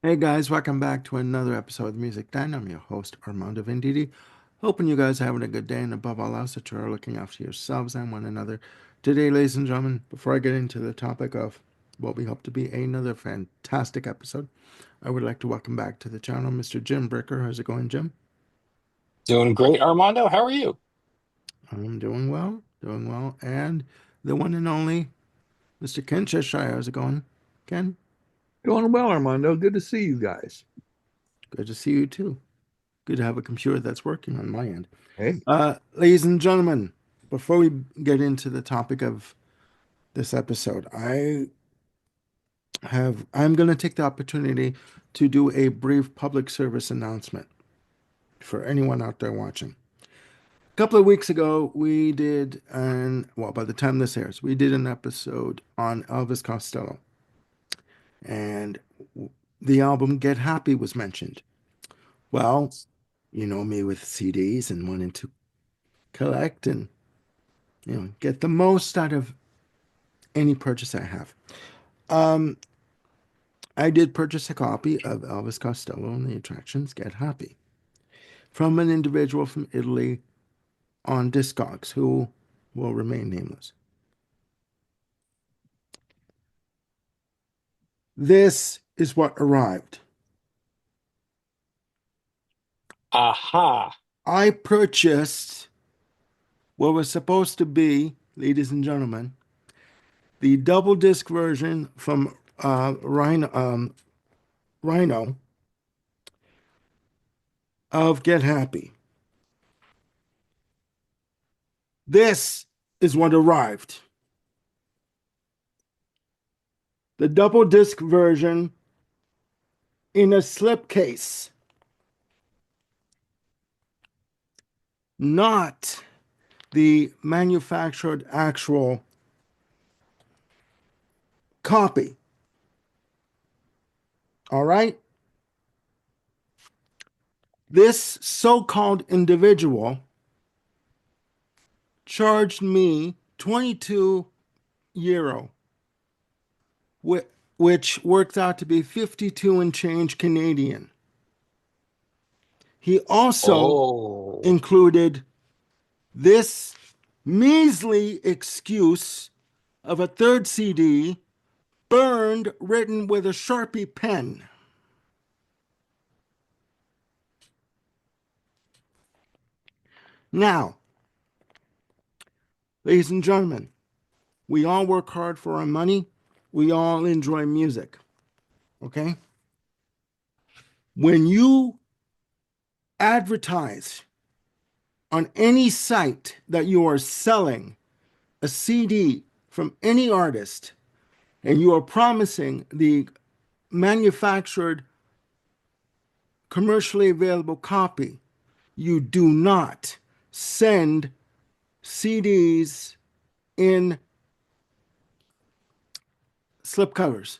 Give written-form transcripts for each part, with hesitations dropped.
Hey guys, welcome back to another episode of Music Den. I'm your host Armando Venditti. Hoping you guys are having a good day and above all else that you are looking after yourselves and one another. Today, ladies and gentlemen, before I get into the topic of what we hope to be another fantastic episode, I would like to welcome back to the channel Mr. Jim Bricker. How's it going, Jim? Doing great, Armando. How are you? I'm doing well. And the one and only Mr. Ken Cheshire. How's it going, Ken? Going well, Armando. Good to see you guys. Good to see you too. Good to have a computer that's working on my end. Hey, Ladies and gentlemen, before we get into the topic of this episode, I'm going to take the opportunity to do a brief public service announcement for anyone out there watching. A couple of weeks ago, we did by the time this airs, we did an episode on Elvis Costello, and the album Get Happy was mentioned. Well, you know me with CDs and wanting to collect and get the most out of any purchase I have. Um, I did purchase a copy of Elvis Costello and the Attractions Get Happy from an individual from Italy on Discogs who will remain nameless. This is what arrived. Aha. I purchased what was supposed to be, ladies and gentlemen, the double disc version from Rhino of Get Happy. This is what arrived. The double disc version in a slipcase, not the manufactured actual copy. All right? This so called individual charged me 22 euro, which works out to be 52 and change Canadian. He also Oh. included this measly excuse of a third CD burned, written with a Sharpie pen. Now, ladies and gentlemen, we all work hard for our money. We all enjoy music. Okay? When you advertise on any site that you are selling a CD from any artist and you are promising the manufactured, commercially available copy, you do not send CDs in slipcovers.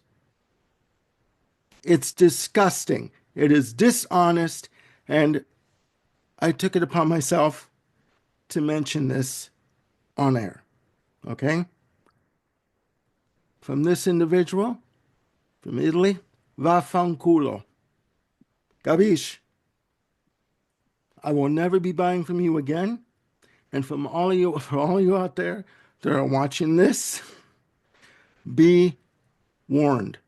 It's disgusting. It is dishonest. And I took it upon myself to mention this on air. Okay? From this individual from Italy, vaffanculo. Capiche? I will never be buying from you again. And from all of you, for all of you out there that are watching this, be warned.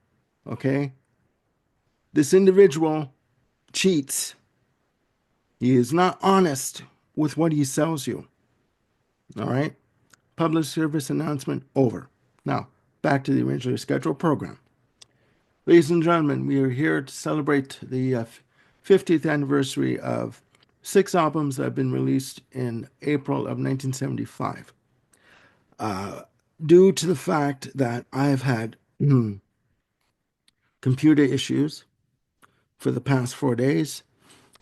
Okay? This individual cheats. He is not honest with what he sells you. All right? Public service announcement over. Now, back to the originally scheduled program. Ladies and gentlemen, we are here to celebrate the 50th anniversary of six albums that have been released in April of 1975. Due to the fact that I have had computer issues for the past 4 days,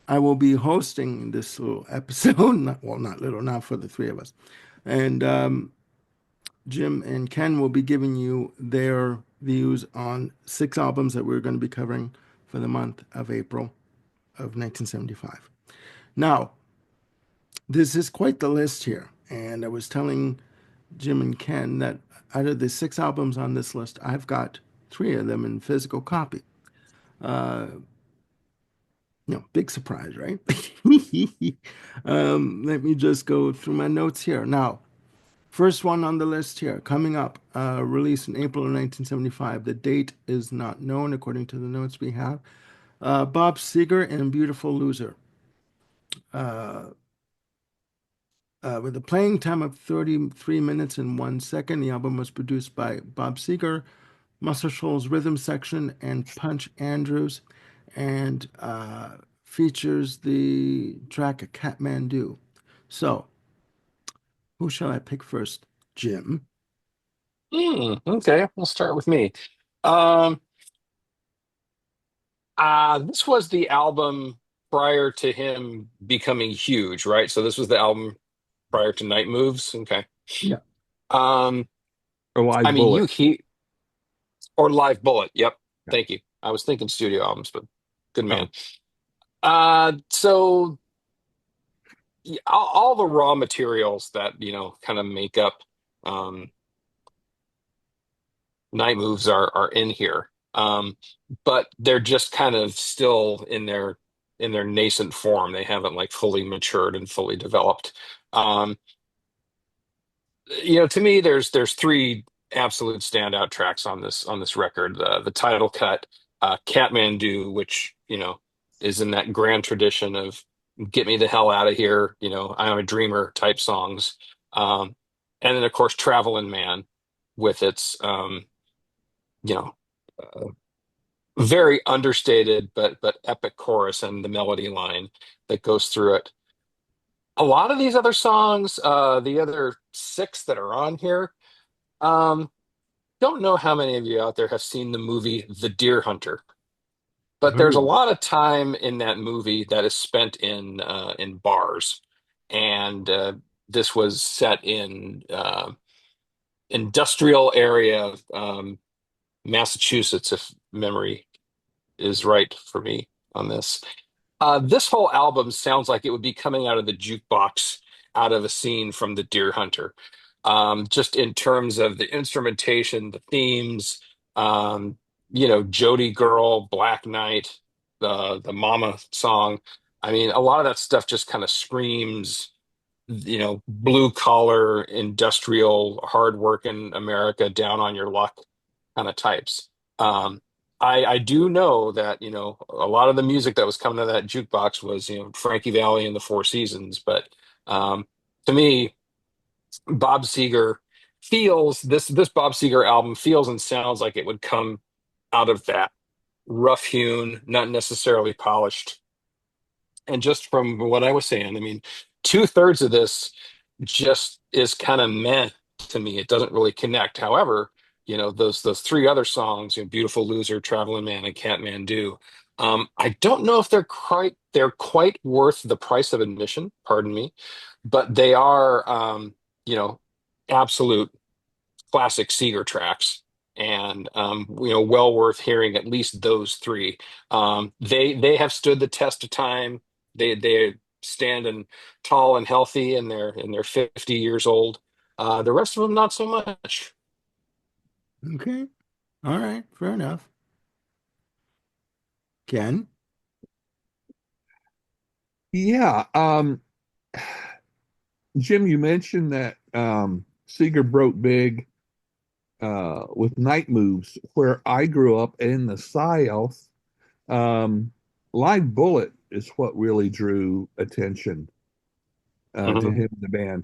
I will be hosting this little episode. Not little, not for the three of us. And Jim and Ken will be giving you their views on six albums that we're going to be covering for the month of April of 1975. Now, this is quite the list here. And I was telling Jim and Ken that out of the six albums on this list, I've got three of them in physical copy. Uh, big surprise, right? Let me just go through my notes here. Now, first one on the list here, coming up, released in April of 1975. The date is not known according to the notes we have. Bob Seger and Beautiful Loser. Uh, with a playing time of 33 minutes and 1 second, the album was produced by Bob Seger, Muscle Shoals Rhythm Section, and Punch Andrews, and features the track Kathmandu. So, who shall I pick first? Jim. Okay, we'll start with me. Um, this was the album prior to him becoming huge, right? So this was the album prior to Night Moves. Okay. Yeah. Um, Or I Live mean, Bullet. or Live Bullet. Yep. Yeah. Thank you. I was thinking studio albums, but good man. Oh, So all the raw materials that, kind of make up um, Night Moves are in here. But they're just kind of still in their nascent form. They haven't like fully matured and fully developed. Um, to me, there's three absolute standout tracks on this record. The title cut, Kathmandu, which is in that grand tradition of "Get Me the Hell Out of Here," "I'm a Dreamer" type songs, um, and then of course "Traveling Man" with its you know very understated but epic chorus and the melody line that goes through it. A lot of these other songs, the other six that are on here. Um, don't know how many of you out there have seen the movie The Deer Hunter, but there's a Oh, lot of time in that movie that is spent in bars, and this was set in industrial area, Massachusetts, if memory is right for me on this. This whole album sounds like it would be coming out of the jukebox, out of a scene from The Deer Hunter. Just in terms of the instrumentation, the themes, um, Jody Girl, Black Knight, the Mama song. I mean, a lot of that stuff just kind of screams, blue collar, industrial, hardworking America, down on your luck kind of types. Um, I do know that, a lot of the music that was coming out of that jukebox was, Frankie Valli and the Four Seasons. But to me, Bob Seger this Bob Seger album feels and sounds like it would come out of that rough hewn, not necessarily polished. And just from what I was saying, I mean, two-thirds of this just is kind of meh to me. It doesn't really connect. However, those three other songs, Beautiful Loser, Traveling Man, and Kathmandu. I don't know if they're quite worth the price of admission, pardon me, but they are you know, absolute classic Seeger tracks, and well worth hearing at least those three. They have stood the test of time. They standing tall and healthy, and they're 50 years old. The rest of them not so much. okay. All right. Fair enough. Ken. yeah. Jim, you mentioned that Seeger broke big with Night Moves, where I grew up in the South. Um, Live Bullet is what really drew attention to Mhm. him and the band.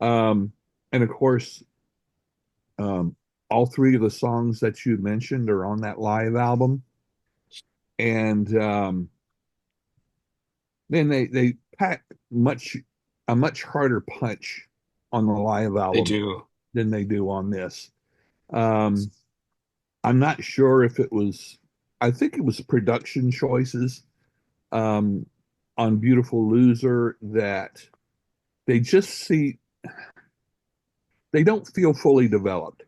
Um, and of course, um, all three of the songs that you mentioned are on that live album. And then they pack a much harder punch on the live They album do. than they do on this. Um, I'm not sure if it was, I think it was production choices um, on Beautiful Loser that they just see, they don't feel fully developed.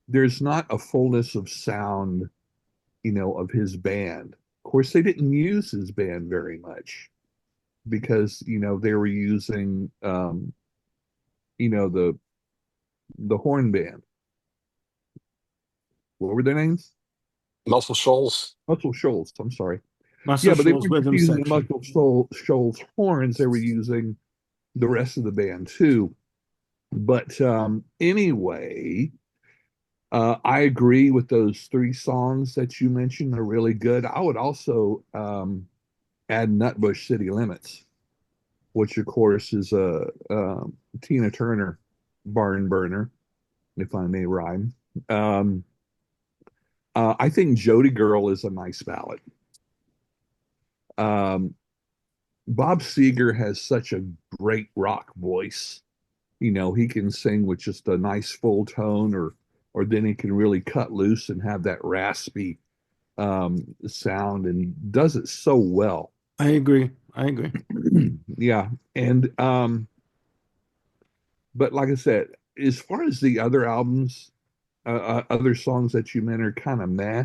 There's not a fullness of sound, of his band. Of course, they didn't use his band very much because, they were using, the horn band. What were their names? Muscle Shoals. Muscle Shoals. I'm sorry. Muscle Yeah, but they Shoals weren't just rhythm using the section. Shoals horns. They were using the rest of the band too. But anyway, I agree with those three songs that you mentioned. They're really good. I would also add Nutbush City Limits, which of course is a, Tina Turner barn burner, if I may rhyme. Um, I think Jody Girl is a nice ballad. Um, Bob Seger has such a great rock voice. You know, he can sing with just a nice full tone, or then he can really cut loose and have that raspy sound, and he does it so well. I agree. I agree. Yeah, and but like I said, as far as the other albums, other songs that you meant are kind of meh.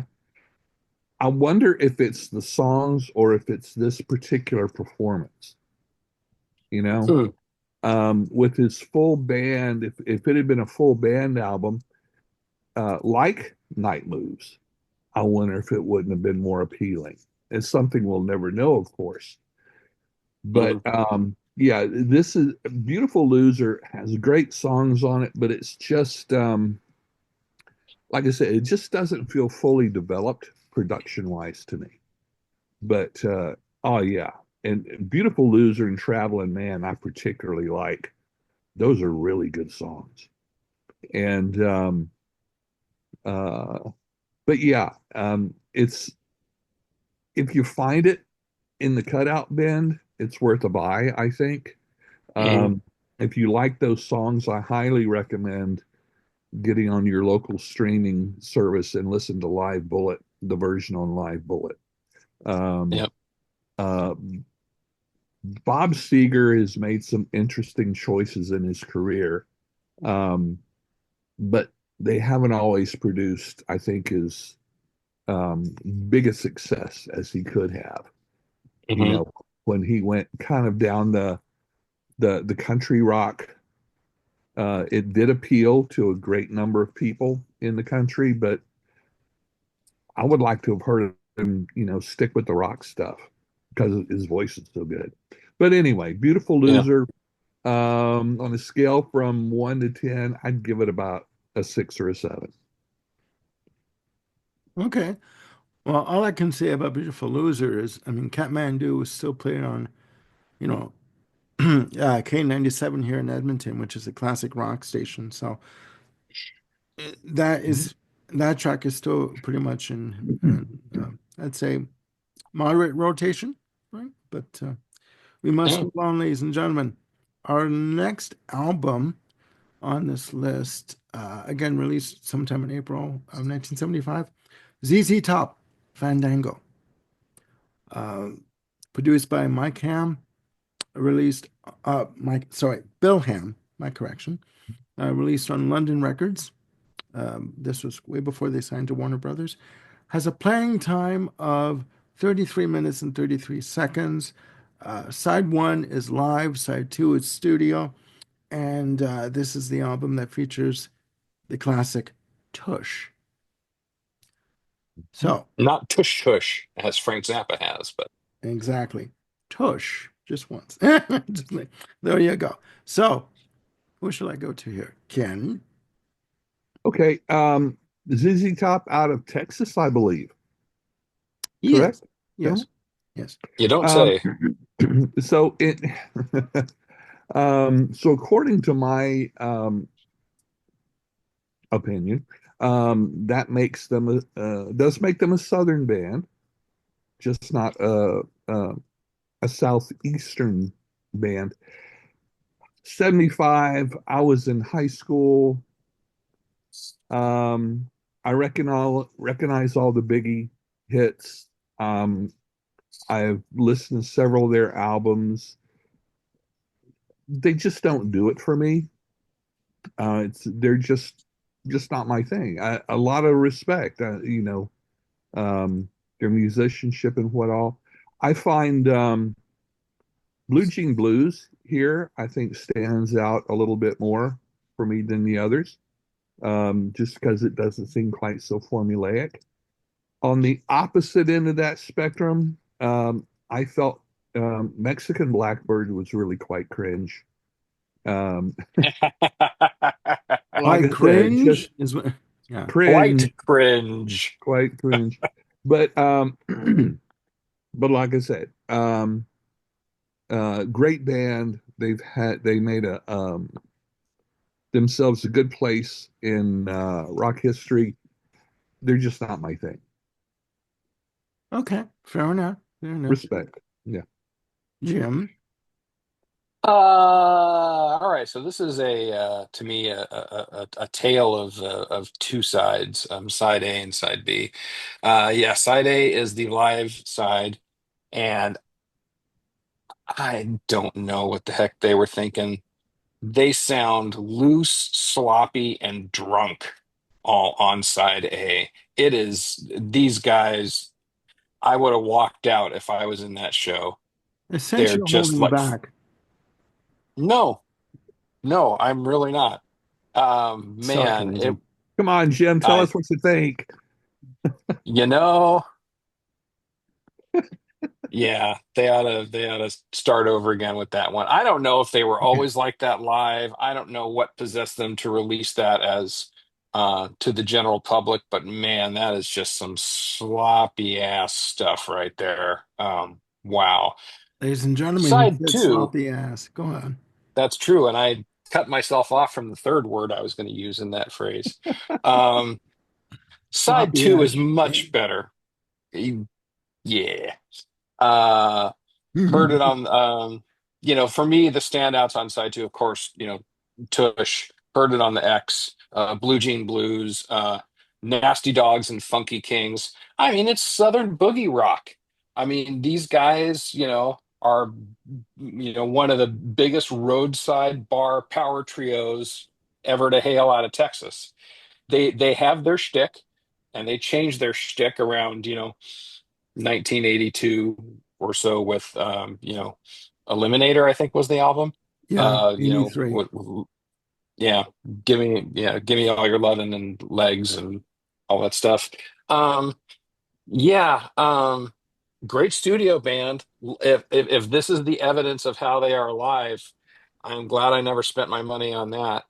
I wonder if it's the songs or if it's this particular performance. You know, Hmm. with his full band, if it had been a full band album, like Night Moves, I wonder if it wouldn't have been more appealing. It's something we'll never know, of course. But Mhm. yeah, this is Beautiful Loser has great songs on it, but it's just like I said, it just doesn't feel fully developed production wise to me. But oh yeah, and Beautiful Loser and Traveling Man, I particularly like. Those are really good songs. And uh, but yeah, it's if you find it in the cutout bin, it's worth a buy, I think. Mhm. If you like those songs, I highly recommend getting on your local streaming service and listen to Live Bullet, the version on Live Bullet. Um, Yep. uh, Bob Seger has made some interesting choices in his career, um, but they haven't always produced, I think, as big a success as he could have. You Hmm. know, when he went kind of down the country rock, it did appeal to a great number of people in the country, but I would like to have heard him, stick with the rock stuff because his voice is so good. But anyway, Beautiful Yeah. Loser. On a scale from 1 to 10, I'd give it about a 6 or a 7. Okay. Well, all I can say about Beautiful Loser is, I mean, Kathmandu is still playing on, you know, K97 here in Edmonton, which is a classic rock station. So that Mhm. is that track is still pretty much in I'd say moderate rotation, right? But we must Yeah. move on, ladies and gentlemen. Our next album on this list, again released sometime in April of 1975, ZZ Top, Fandango, uh, produced by Mike Ham, released Bill Ham, my correction, released on London Records. This was way before they signed to Warner Brothers. Has a playing time of 33 minutes and 33 seconds. Side one is live, side two is studio, and this is the album that features the classic Tush. So, Not tush tush as Frank Zappa has, but exactly, Tush, just once. Just there you go. So, who shall I go to here? Ken? Okay. ZZ Top out of Texas, I believe. Yes, Correct? yes, Gentlemen? yes. you don't Um, say. so it, so according to my opinion, that makes them does make them a Southern band, just not a Southeastern band. 75, I was in high school. Um, I recognize all the Biggie hits. Um, I've listened to several of their albums. They just don't do it for me. They're just not my thing. A lot of respect, their musicianship and what all. I find Blue Jean Blues here, I think, stands out a little bit more for me than the others, just because it doesn't seem quite so formulaic. On the opposite end of that spectrum, I felt Mexican Blackbird was really quite cringe. Um, like Like I said, just cringe is what. Yeah. Quite cringe, cringe. quite cringe. But but like I said, great band. They made a themselves a good place in rock history. They're just not my thing. Okay. Fair enough. Fair enough. Respect. Yeah. Jim. All right. So this is to me a tale of two sides, side A and side B. Yeah, side A is the live side, and I don't know what the heck they were thinking. They sound loose, sloppy, and drunk all on side A. It is these guys. I would have walked out if I was in that show. They're Essentially just holding like, back. no, no, I'm really not. Man, it, Sarcasm. Come on, Jim. Tell I, us what you think. you know, yeah, they ought to start over again with that one. I don't know if they were always like that live. I don't know what possessed them to release that as to the general public, but man, that is just some sloppy ass stuff right there. Wow. Ladies and gentlemen, he Side said two, sloppy ass. Go on. that's true, and I cut myself off from the third word I was going to use in that phrase. Um, Side Sloppy two ass is much shame. better. Yeah. Uh, Heard it on for me the standouts on side two, of course, Tush. Heard it on the X, Blue Jean Blues, Nasty Dogs and Funky Kings. I mean, it's Southern boogie rock. I mean, these guys, are one of the biggest roadside bar power trios ever to hail out of Texas. They have their shtick, and they change their shtick around 1982 or so with Eliminator, I think was the album. Yeah, uh you know 83. what, yeah, give me all your loving and legs and all that stuff. um yeah, great studio band. If this is the evidence of how they are alive, I'm glad I never spent my money on that.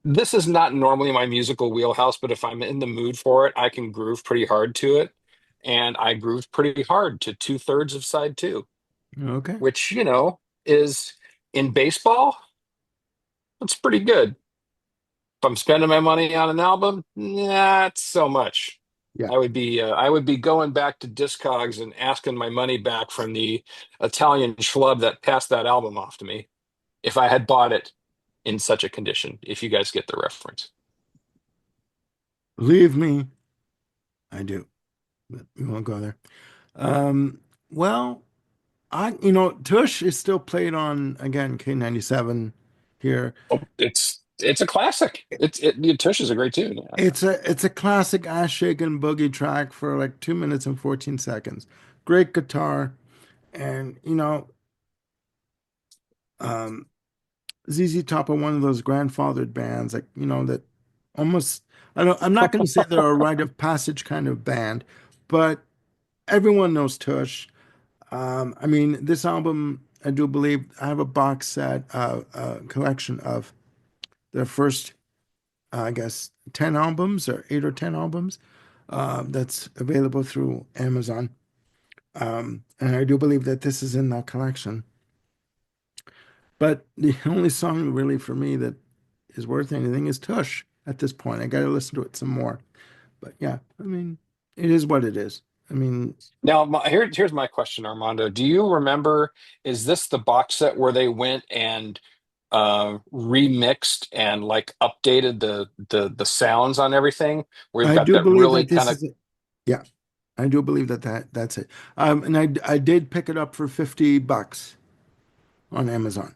This is not normally my musical wheelhouse, but if I'm in the mood for it, I can groove pretty hard to it. And I grooved pretty hard to two-thirds of side two, Okay. which, is in baseball, that's pretty good. If I'm spending my money on an album, not so much. Yeah. I would be going back to Discogs and asking my money back from the Italian schlub that passed that album off to me if I had bought it in such a condition, if you guys get the reference. Believe me, I do. But we won't go there. Um, well, Tush is still played on again K97 here. Oh, it's a classic. Tush is a great tune. Yeah. It's a classic ass shaking boogie track for like 2 minutes and 14 seconds. Great guitar, and um, ZZ Top are one of those grandfathered bands, like that almost. I don't. I'm not going to say they're a rite of passage kind of band, but everyone knows Tush. I mean, this album, I do believe I have a box set, collection of their first, I guess, 10 albums or 8 or 10 albums, that's available through Amazon. And I do believe that this is in that collection. But the only song really for me that is worth anything is Tush at this point. I got to listen to it some more. But yeah, I mean, it is what it is. I mean, Now, here's my question, Armando. Do you remember, is this the box set where they went and remixed and like updated the sounds on everything? Where you've I got do that believe really that this kind of is it. Yeah, I do believe that's it. And I did pick it up for $50 on Amazon.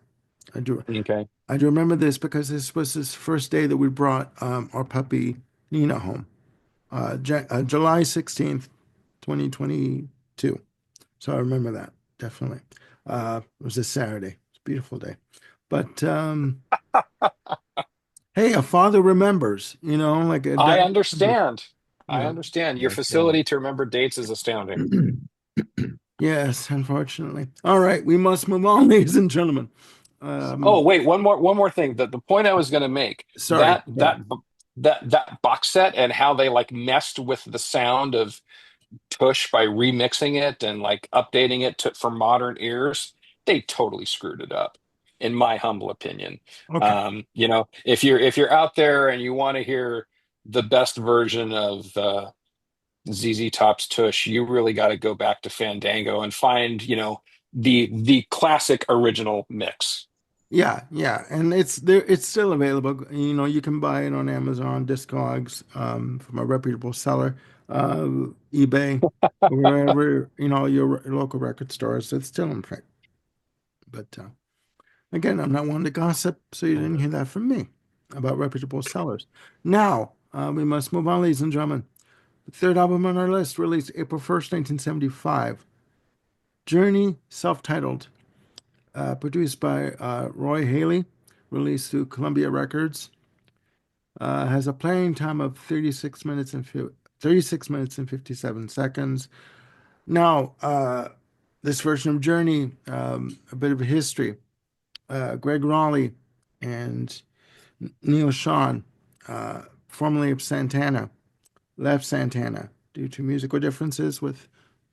I do okay. I do remember this because this was his first day that we brought our puppy Nina home. July 16th, 2022. So I remember that definitely. It was a Saturday. It's a beautiful day. But Hey, a father remembers, like a I dad remembers, understand. you I know. understand. Your But facility to remember dates is astounding. Yes, unfortunately. All right, we must move on, ladies and gentlemen. Oh, Um, wait, one more thing. The point I was going to make, sorry. that box set and how they like messed with the sound of Tush by remixing it and like updating it for modern ears, they totally screwed it up, in my humble opinion. Okay. If you're out there and you want to hear the best version of ZZ Top's Tush, you really got to go back to Fandango and find, the classic original mix. Yeah, yeah, and it's there. It's still available. You can buy it on Amazon, Discogs, from a reputable seller, uh, eBay, wherever your local record stores. It's still in print. But again, I'm not one to gossip, so you didn't hear that from me about reputable sellers. Now we must move on, ladies and gentlemen. The third album on our list, released April 1st, 1975, Journey, self-titled, produced by Roy Haley, released through Columbia Records. Has a playing time of 36 minutes and 57 seconds. Now, this version of Journey, a bit of a history. Greg Raleigh and Neil Sean, formerly of Santana, left Santana due to musical differences with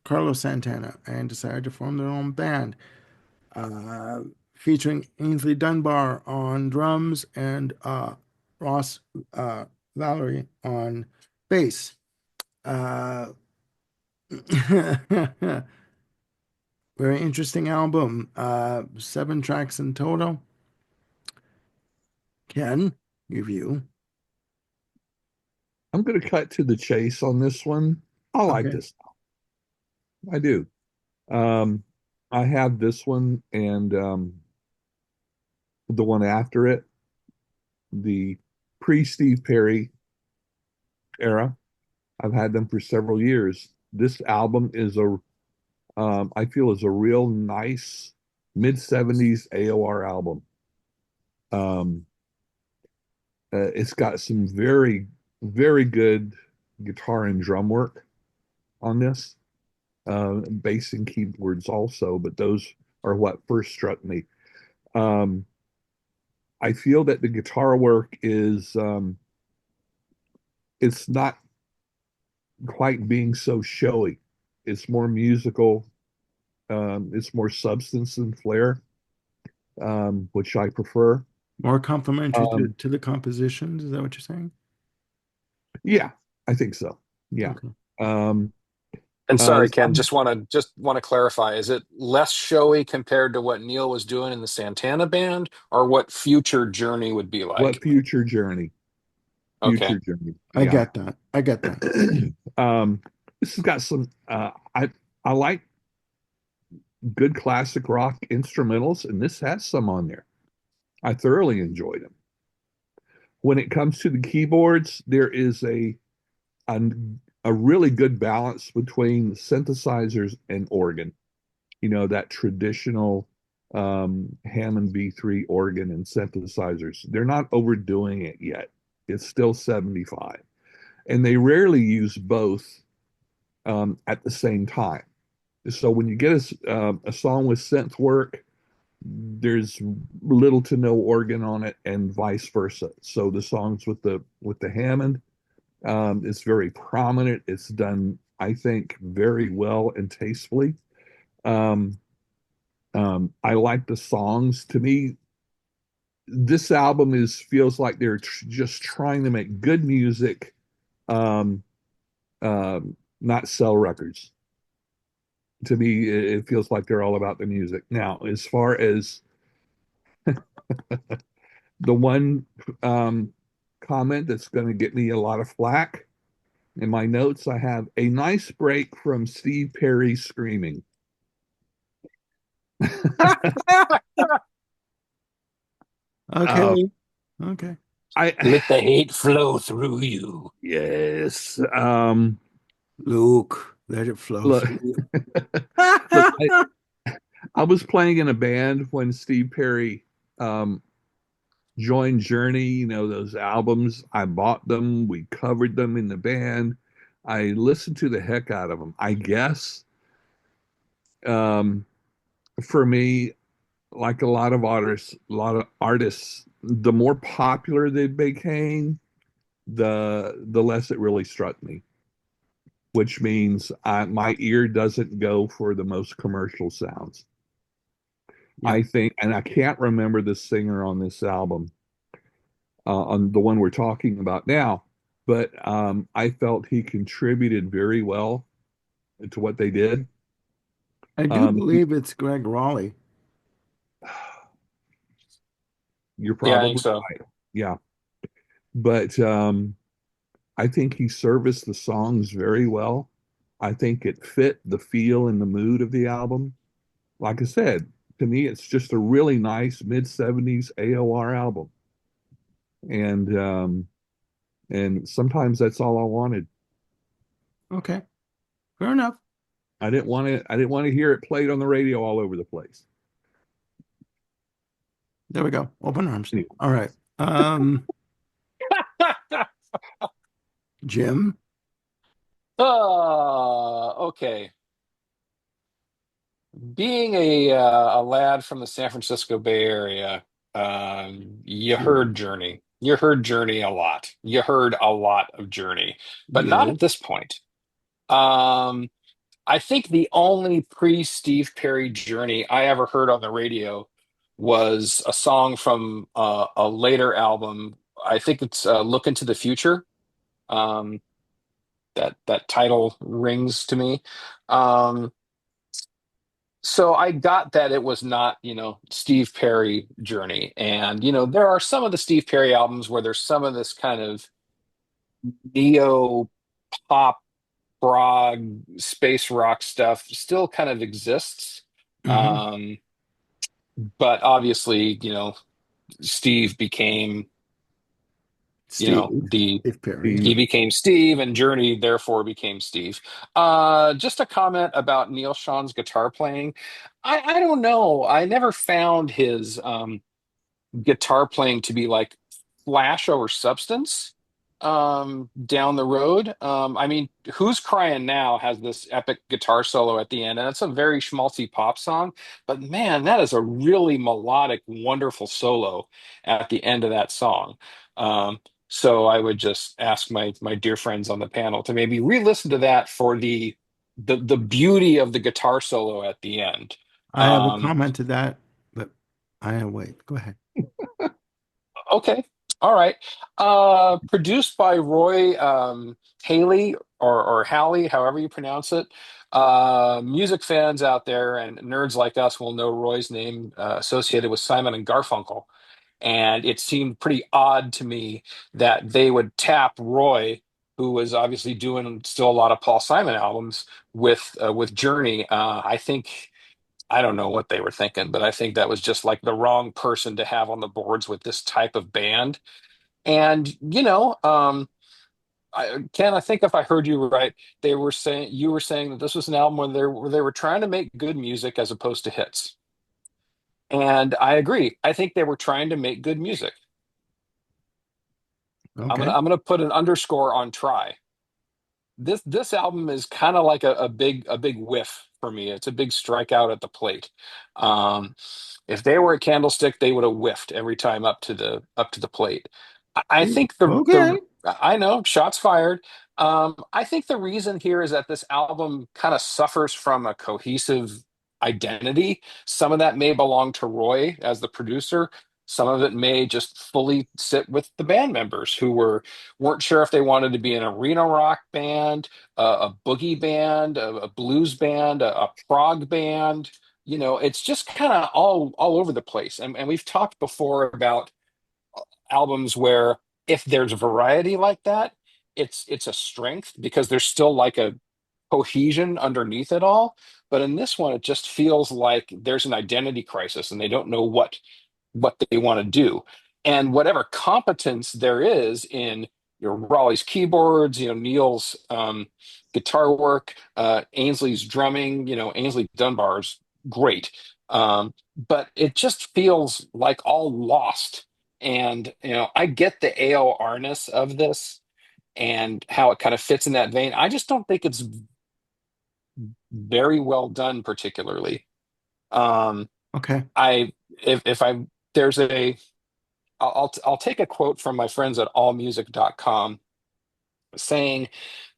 Carlos Santana and decided to form their own band, uh, featuring Ainsley Dunbar on drums and Ross uh, Valerie on bass. Uh, Very interesting album. 7 tracks in total. Ken, review. I'm going to cut to the chase on this one. I like Okay. this. I do. Um, I have this one and the one after it, the pre-Steve Perry era. I've had them for several years. This album I feel is a real nice mid-70s AOR album. Um, it's got some very, very good guitar and drum work on this, bass and keyboards also, but those are what first struck me. Um, I feel that the guitar work is it's not quite being so showy. It's more musical. It's more substance and flair, which I prefer. More complimentary to, Um, to the compositions. Is that what you're saying? yeah, I think so. Yeah. Okay. Um, And sorry, Ken, some just want to clarify, is it less showy compared to what Neil was doing in the Santana band, or what future Journey would be what like? future journey? Okay. Future journey. I Yeah. get that. I get that. um, this has got some. I like good classic rock instrumentals, and this has some on there. I thoroughly enjoyed them. When it comes to the keyboards, there is a, a really good balance between synthesizers and organ. That traditional Hammond B3 organ and synthesizers. They're not overdoing it yet. It's still 75. And they rarely use both at the same time. So when you get a song with synth work, there's little to no organ on it, and vice versa. So the songs with the Hammond, it's very prominent. It's done, I think, very well and tastefully. Um, I like the songs. To me, this album is feels like they're just trying to make good music, um, not sell records. To me, it feels like they're all about the music. Now, as far as the one um, comment that's going to get me a lot of flack in my notes, I have a nice break from Steve Perry screaming. Uh, Okay. Okay. I Let the hate flow through you. yes. Luke, let it flow Look, through you. look. I was playing in a band when Steve Perry um, joined Journey, those albums. I bought them. We covered them in the band. I listened to the heck out of them. I guess um, for me, like a lot of artists, the more popular they became, the less it really struck me. Which means my ear doesn't go for the most commercial sounds. Yeah. I think, and I can't remember the singer on this album, on the one we're talking about now, but I felt he contributed very well to what they did. I do Um, he- believe it's Greg Raleigh. you're Yeah, I think probably so. right. Yeah. But I think he serviced the songs very well. I think it fit the feel and the mood of the album. Like I said, to me, it's just a really nice mid-70s AOR album. And sometimes that's all I wanted. Okay, fair enough. I didn't want to hear it played on the radio all over the place. There we go. Open arms. Anyway, All right. Jim. Okay. Being a lad from the San Francisco Bay Area, you Yeah. heard Journey. You heard Journey a lot. You heard a lot of Journey, but not Yes. at this point. Um, I think the only pre-Steve Perry Journey I ever heard on the radio was a song from a later album. I think it's "Look into the Future." Um, that title rings to me. Um, so I got that it was not, Steve Perry Journey. And, there are some of the Steve Perry albums where there's some of this kind of neo pop, prog, space rock stuff still kind of exists. Hmm. Um, but obviously, Steve became, Steve. the Steve Perry. the he became Steve, and Journey therefore became Steve. Just a comment about Neil Sean's guitar playing. I don't know. I never found his guitar playing to be like flash over substance down the road. I mean, Who's Crying Now has this epic guitar solo at the end, and it's a very schmaltzy pop song, but man, that is a really melodic, wonderful solo at the end of that song. um, so I would just ask my dear friends on the panel to maybe re-listen to that for the beauty of the guitar solo at the end. I have a um, comment to that, but I wait. Go ahead. Okay. All right. Produced by Roy Haley or Halley, however you pronounce it. Music fans out there and nerds like us will know Roy's name associated with Simon and Garfunkel. And it seemed pretty odd to me that they would tap Roy, who was obviously doing still a lot of Paul Simon albums, with Journey. I think I don't know what they were thinking, but I think that was just like the wrong person to have on the boards with this type of band. And Ken, I think if I heard you right, you were saying that this was an album where they were trying to make good music as opposed to hits. And I agree. I think they were trying to make good music. Okay. I'm gonna put an underscore on try. This album is kind of like a big whiff for me. It's a big strikeout at the plate. Um, if they were a candlestick, they would have whiffed every time up to the plate. I think the Okay. I know shots fired. I think the reason here is that this album kind of suffers from a cohesive identity. Some of that may belong to Roy as the producer. Some of it may just fully sit with the band members who weren't sure if they wanted to be an arena rock band, a boogie band, a blues band, a prog band. It's just kind of all over the place. And we've talked before about albums where if there's variety like that, it's a strength because there's still like a cohesion underneath it all. But in this one, it just feels like there's an identity crisis and they don't know what they want to do. And whatever competence there is in Raleigh's keyboards, Neil's guitar work, Ainsley's drumming, Ainsley Dunbar's great. But it just feels like all lost And I get the AOR-ness of this and how it kind of fits in that vein. I just don't think it's very well done, particularly. Um, Okay. I if I there's a I'll take a quote from my friends at allmusic.com saying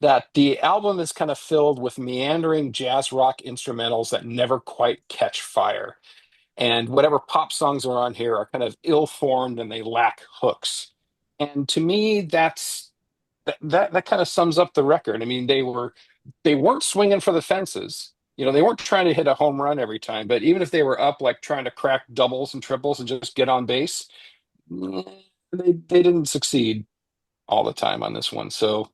that the album is kind of filled with meandering jazz rock instrumentals that never quite catch fire. And whatever pop songs are on here are kind of ill-formed and they lack hooks. And to me, that kind of sums up the record. I mean, they weren't swinging for the fences. They weren't trying to hit a home run every time, but even if they were up, like trying to crack doubles and triples and just get on base, eh, they didn't succeed all the time on this one. So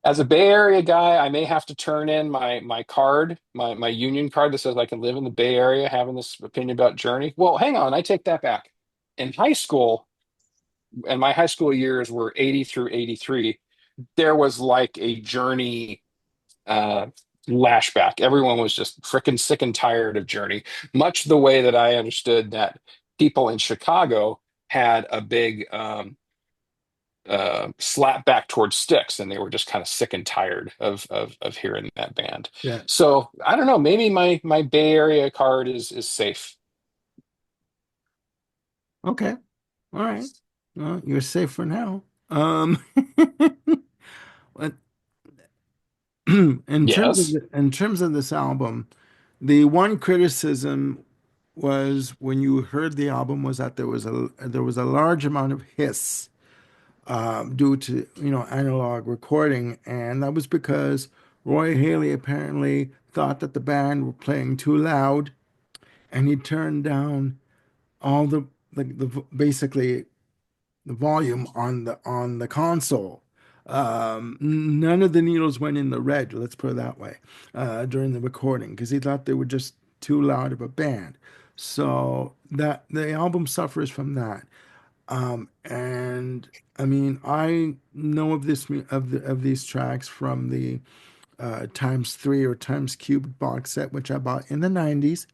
as a Bay Area guy, I may have to turn in my card, my union card that says I can live in the Bay Area having this opinion about Journey. Well, hang on, I take that back. In high school, and my high school years were 80 through 83, there was like a Journey uh lashback. Everyone was just freaking sick and tired of Journey, much the way that I understood that people in Chicago had a big slap back towards Styx, and they were just kind of sick and tired of hearing that band. Yeah. So I don't know. Maybe my Bay Area card is safe. Okay. All right. Well, you're safe for now. But Yes. in terms of this album, the one criticism was when you heard the album was that there was a large amount of hiss due to analog recording, and that was because Roy Haley apparently thought that the band were playing too loud, and he turned down all basically the volume on the console. None of the needles went in the red, let's put it that way, during the recording because he thought they were just too loud of a band. So that the album suffers from that. And I mean, I know of of these tracks from the times three or times cubed box set, which I bought in the 90s.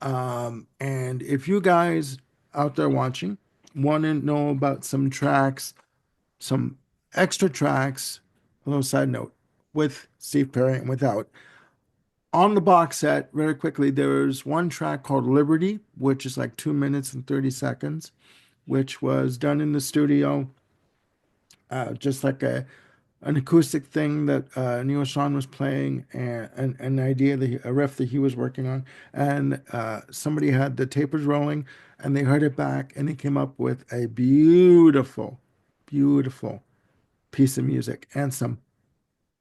And if you guys out there watching want to know about some tracks, some extra tracks, a little side note, with Steve Perry and without. On the box set, very quickly, there's one track called Liberty, which is like 2 minutes and 30 seconds, which was done in the studio, just like an acoustic thing that Neil Sean was playing, and an idea a riff that he was working on, and somebody had the tapers rolling, and they heard it back, and they came up with a beautiful, beautiful piece of music and some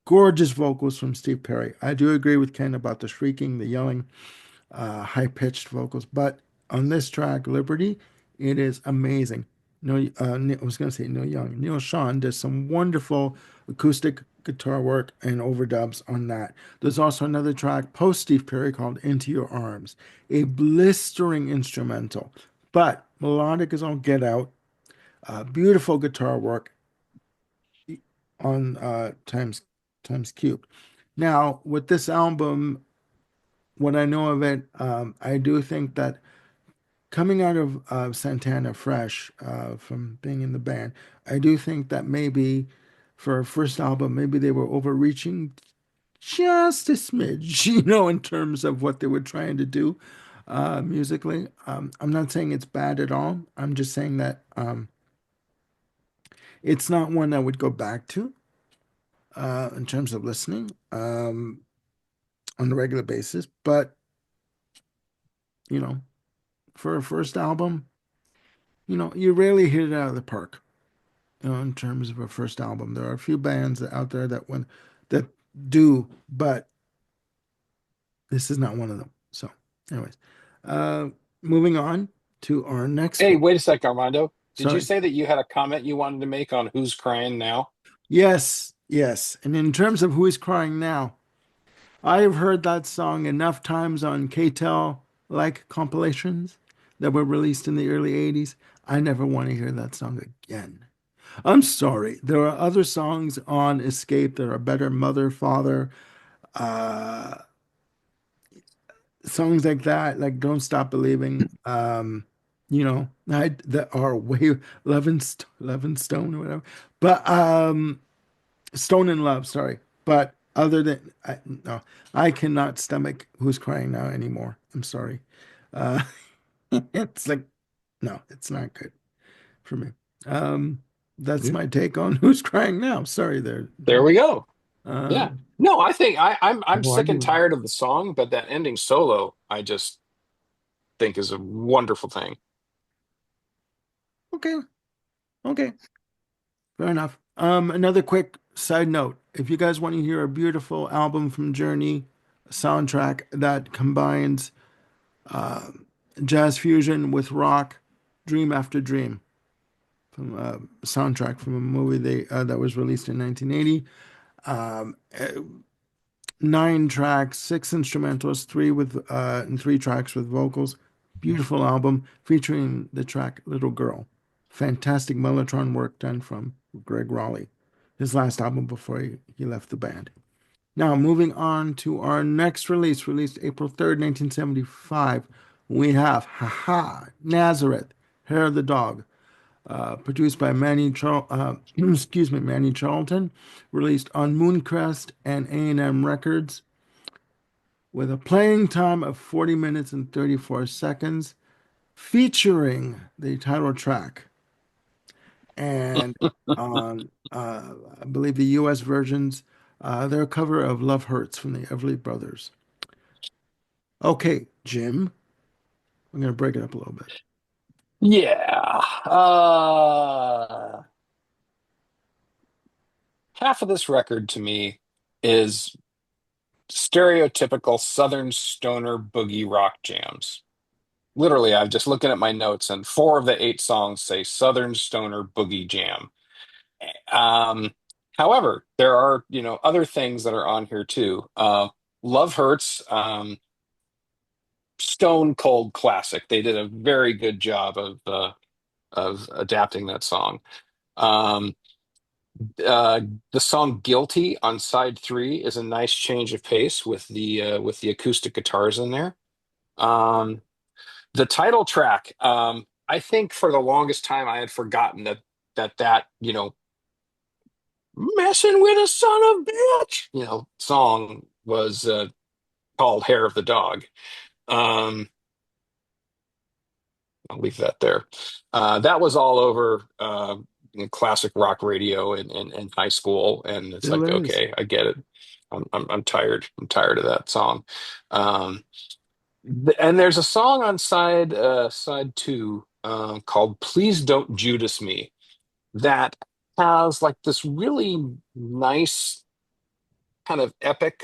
gorgeous vocals from Steve Perry. I do agree with Ken about the shrieking, the yelling, high-pitched vocals, but on this track, Liberty, it is amazing. No, I was going to say Neil Young. Neil Sean does some wonderful acoustic guitar work and overdubs on that. There's also another track post Steve Perry called Into Your Arms, a blistering instrumental, but melodic as all get out. Beautiful guitar work on times cubed. Now, with this album, what I know of it, I do think that coming out of Santana fresh from being in the band, I do think that maybe for a first album, maybe they were overreaching just a smidge, in terms of what they were trying to do musically. I'm not saying it's bad at all. I'm just saying that it's not one I would go back to in terms of listening on a regular basis. But, you know, for a first album, you rarely hit it out of the park, in terms of a first album. There are a few bands out there that do, but this is not one of them. So, anyways, uh, moving on to our next Hey, one. wait a sec, Armando. Did you Sorry. say that you had a comment you wanted to make on Who's Crying Now? Yes, yes. And in terms of who is crying now, I have heard that song enough times on KTEL like compilations that were released in the early 80s. I never want to hear that song again. I'm sorry. There are other songs on Escape that are better. Mother, Father, uh, songs like that, like Don't Stop Believing. that are way Eleven Stone or whatever. But Stone in Love, sorry. But other than no, I cannot stomach Who's Crying Now anymore. I'm sorry. Uh, it's like no, it's not good for me. Um, that's Yeah. my take on Who's Crying Now. Sorry there, There Jim. we go. Yeah. Um, No, I think I'm No, I sick and do. tired of the song, but that ending solo I just think is a wonderful thing. okay, okay, fair enough. Another quick side note: if you guys want to hear a beautiful album from Journey, a soundtrack that combines uh, jazz fusion with rock, Dream After Dream, from a soundtrack from a movie that was released in 1980. Um, uh, 9 tracks, 6 instrumentals, and 3 tracks with vocals. Beautiful album featuring the track "Little Girl." Fantastic mellotron work done from Greg Raleigh, his last album before he left the band. Now, moving on to our next release, released April 3rd, 1975, we have Haha, Nazareth, Hair of the Dog, produced by Manny Charlton, released on Mooncrest and A&M Records, with a playing time of 40 minutes and 34 seconds, featuring the title track. And on, I believe the US versions, they're a cover of Love Hurts from the Everly Brothers. Okay, Jim, I'm going to break it up a little bit. Yeah. Half of this record to me is stereotypical Southern stoner boogie rock jams. Literally, I'm just looking at my notes, and 4 of the 8 songs say Southern stoner boogie jam. Um, However, there are, other things that are on here too. Love Hurts, stone cold classic. They did a very good job of adapting that song. Um, uh, the song "Guilty" on side 3 is a nice change of pace with the acoustic guitars in there. Um, the title track, I think for the longest time I had forgotten that messing with a son of a bitch, song was called "Hair of the Dog." Um, I'll leave that there. That was all over classic rock radio in high school, and it's Still like, is. okay, I get it. I'm tired. I'm tired of that song. Um, and there's a song on side 2 called "Please Don't Judas Me" that has like this really nice kind of epic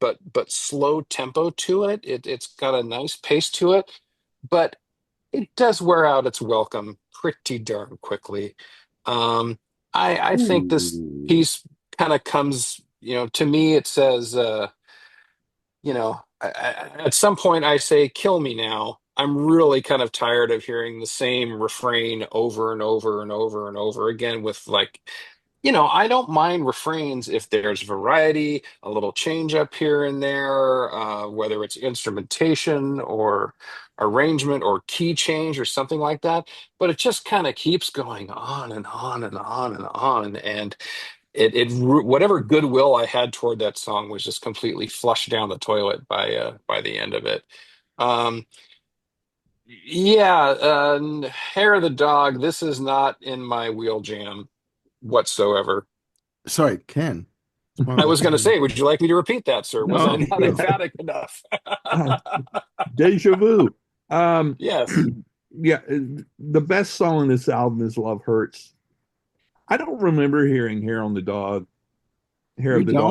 but slow tempo to it. It's got a nice pace to it, but it does wear out its welcome pretty darn quickly. Um, I think this Ooh. piece kind of comes, to me, it says, at some point I say, "Kill me now." I'm really kind of tired of hearing the same refrain over and over and over and over again with like, I don't mind refrains if there's variety, a little change up here and there, whether it's instrumentation or arrangement or key change or something like that. But it just kind of keeps going on and on and on and on. And whatever goodwill I had toward that song was just completely flushed down the toilet by the end of it. Um, yeah, Hair of the Dog. This is not in my wheel jam whatsoever. Sorry, Ken. What's wrong I with was going to Ken? say, would you like me to repeat that, sir? Was I No, not no. emphatic enough? Uh, Deja vu. Um, Yes. yeah, the best song on this album is "Love Hurts." I don't remember hearing Hair You of the Dog"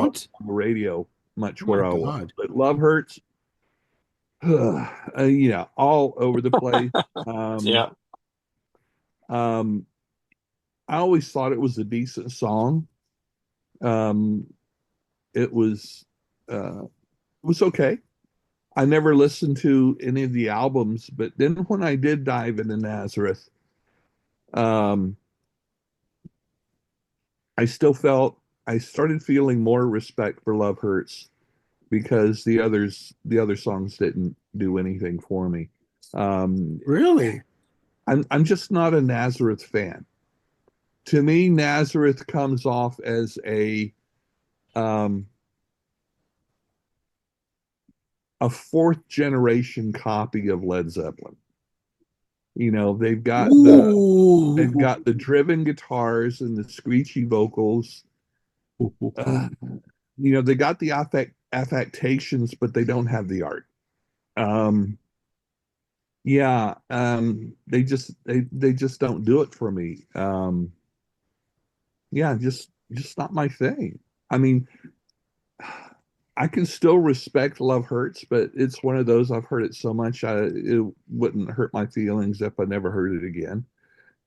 don't? on the radio Oh much my where I was, God. but "Love Hurts," all over the place. Um, Yeah. um, I always thought it was a decent song. Um, it was okay. I never listened to any of the albums, but then when I did dive into Nazareth, um, I still felt I started feeling more respect for Love Hurts because the other songs didn't do anything for me. Um, Really? I'm just not a Nazareth fan. To me, Nazareth comes off as um, a fourth generation copy of Led Zeppelin. You know, they've Ooh. got the driven guitars and the screechy vocals. Uh, you know, they got the affectations, but they don't have the art. Um, yeah, they just don't do it for me. Yeah, just not my thing. I mean, I can still respect Love Hurts, but it's one of those I've heard it so much it wouldn't hurt my feelings if I never heard it again.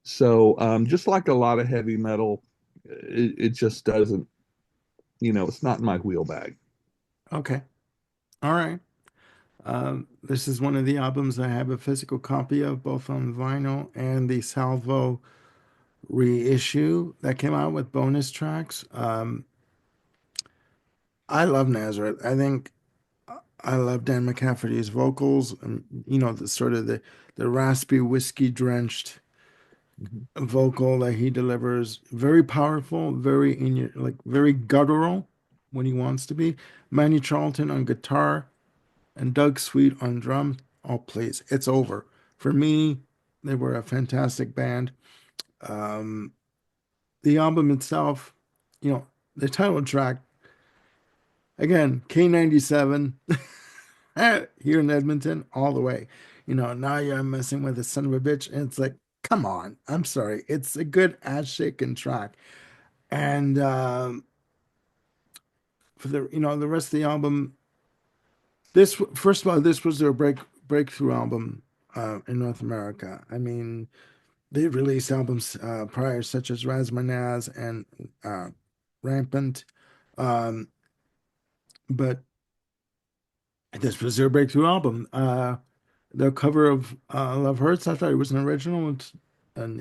So just like a lot of heavy metal, it just doesn't, you know, it's not in my wheel bag. Okay. All right. This is one of the albums I have a physical copy of, both on vinyl and the Salvo reissue that came out with bonus tracks. I love Nazareth. I think I love Dan McCafferty's vocals, and you know, the sort of the raspy, whiskey drenched Mhm. vocal that he delivers. Very powerful, very in your like very guttural when he wants to be. Manny Charlton on guitar and Doug Sweet on drums. Oh, please, it's over. For me, they were a fantastic band. Um, the album itself, you know, the title track, again, K97 here in Edmonton, all the way. You know, now you're messing with a son of a bitch. And it's like, come on. I'm sorry. It's a good ass shaking track. And for the, you know, the rest of the album, this, first of all, this was their breakthrough album in North America. I mean, they released albums prior, such as Razmanaz and uh, Rampant. Um, but this was their breakthrough album. The cover of Love Hurts, I thought it was an original. It's an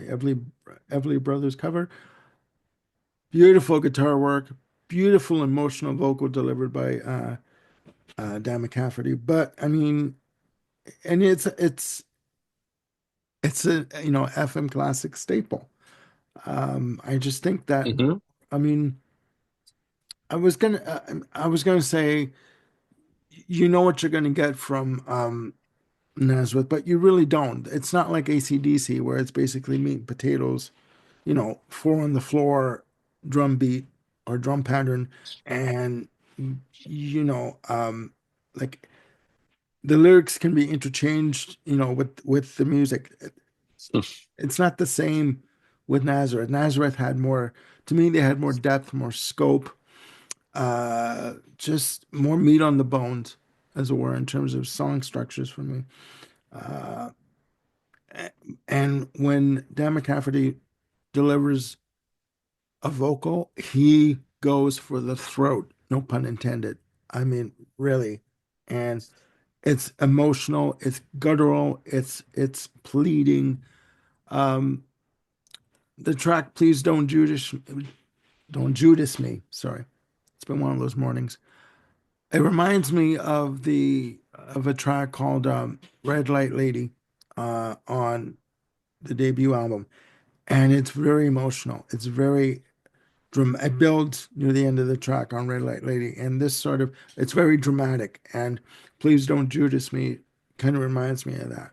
Everly Brothers cover. Beautiful guitar work, beautiful emotional vocal delivered by Dan McCafferty. But I mean, and it's a you know FM classic staple. I just think that Hmm. I mean I was gonna say you know what you're gonna get from Nazareth, but you really don't. It's not like AC/DC where it's basically meat and potatoes, you know, four on the floor drum beat or drum pattern, and you know, like the lyrics can be interchanged, you know, with the music. It's not the same with Nazareth. Nazareth had more, to me, they had more depth, more scope, just more meat on the bones, as it were, in terms of song structures for me. Uh, and when Dan McCafferty delivers a vocal, he goes for the throat, no pun intended. I mean, really. And it's emotional, it's guttural, it's pleading. Um, the track Please Don't Judas Me. Sorry. It's been one of those mornings. It reminds me of the of a track called Red Light Lady on the debut album. And it's very emotional. It's very it builds near the end of the track on Red Light Lady, and this sort of it's very dramatic. And Please Don't Judas Me kind of reminds me of that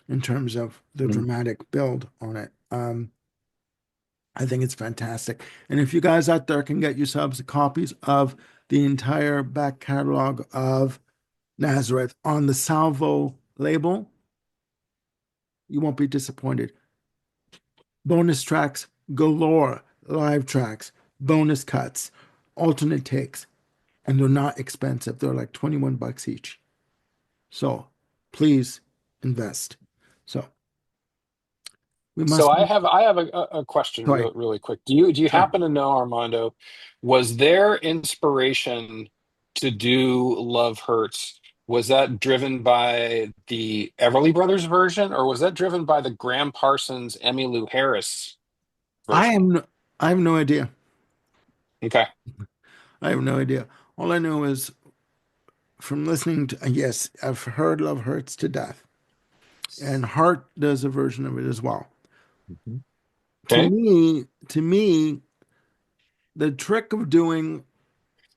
in terms of the dramatic build on it. I think it's fantastic. And if you guys out there can get yourselves copies of the entire back catalog of Nazareth on the Salvo label, you won't be disappointed. Bonus tracks galore, live tracks, bonus cuts, alternate takes, and they're not expensive. They're like 21 bucks each. So please invest. So we So must be I have a question sorry, really quick. Do you sure. happen to know, Armando, was their inspiration to do Love Hurts, was that driven by the Everly Brothers version, or was that driven by the Graham Parsons, Emmylou Harris I version? am no, I have no idea. Okay. I have no idea. All I know is from listening to yes, I've heard Love Hurts to death. and Hart does a version of it as well. Mhm. Okay. To me, the trick of doing,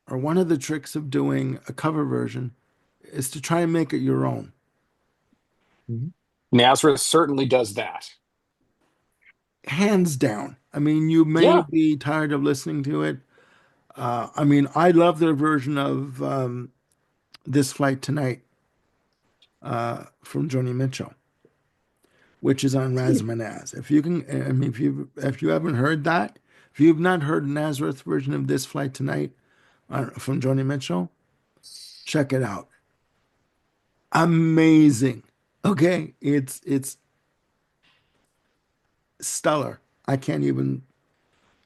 or one of the tricks of doing a cover version is to try and make it your own. Mhm. Nazareth certainly does that. Hands down. I mean, you may Yeah. be tired of listening to it. I mean, I love their version of This Flight Tonight from Joni Mitchell, which is on Razmanaz. If you can, I mean, if you haven't heard that, if you've not heard Nazareth's version of This Flight Tonight from Joni Mitchell, check it out. Amazing. Okay, it's stellar. I can't even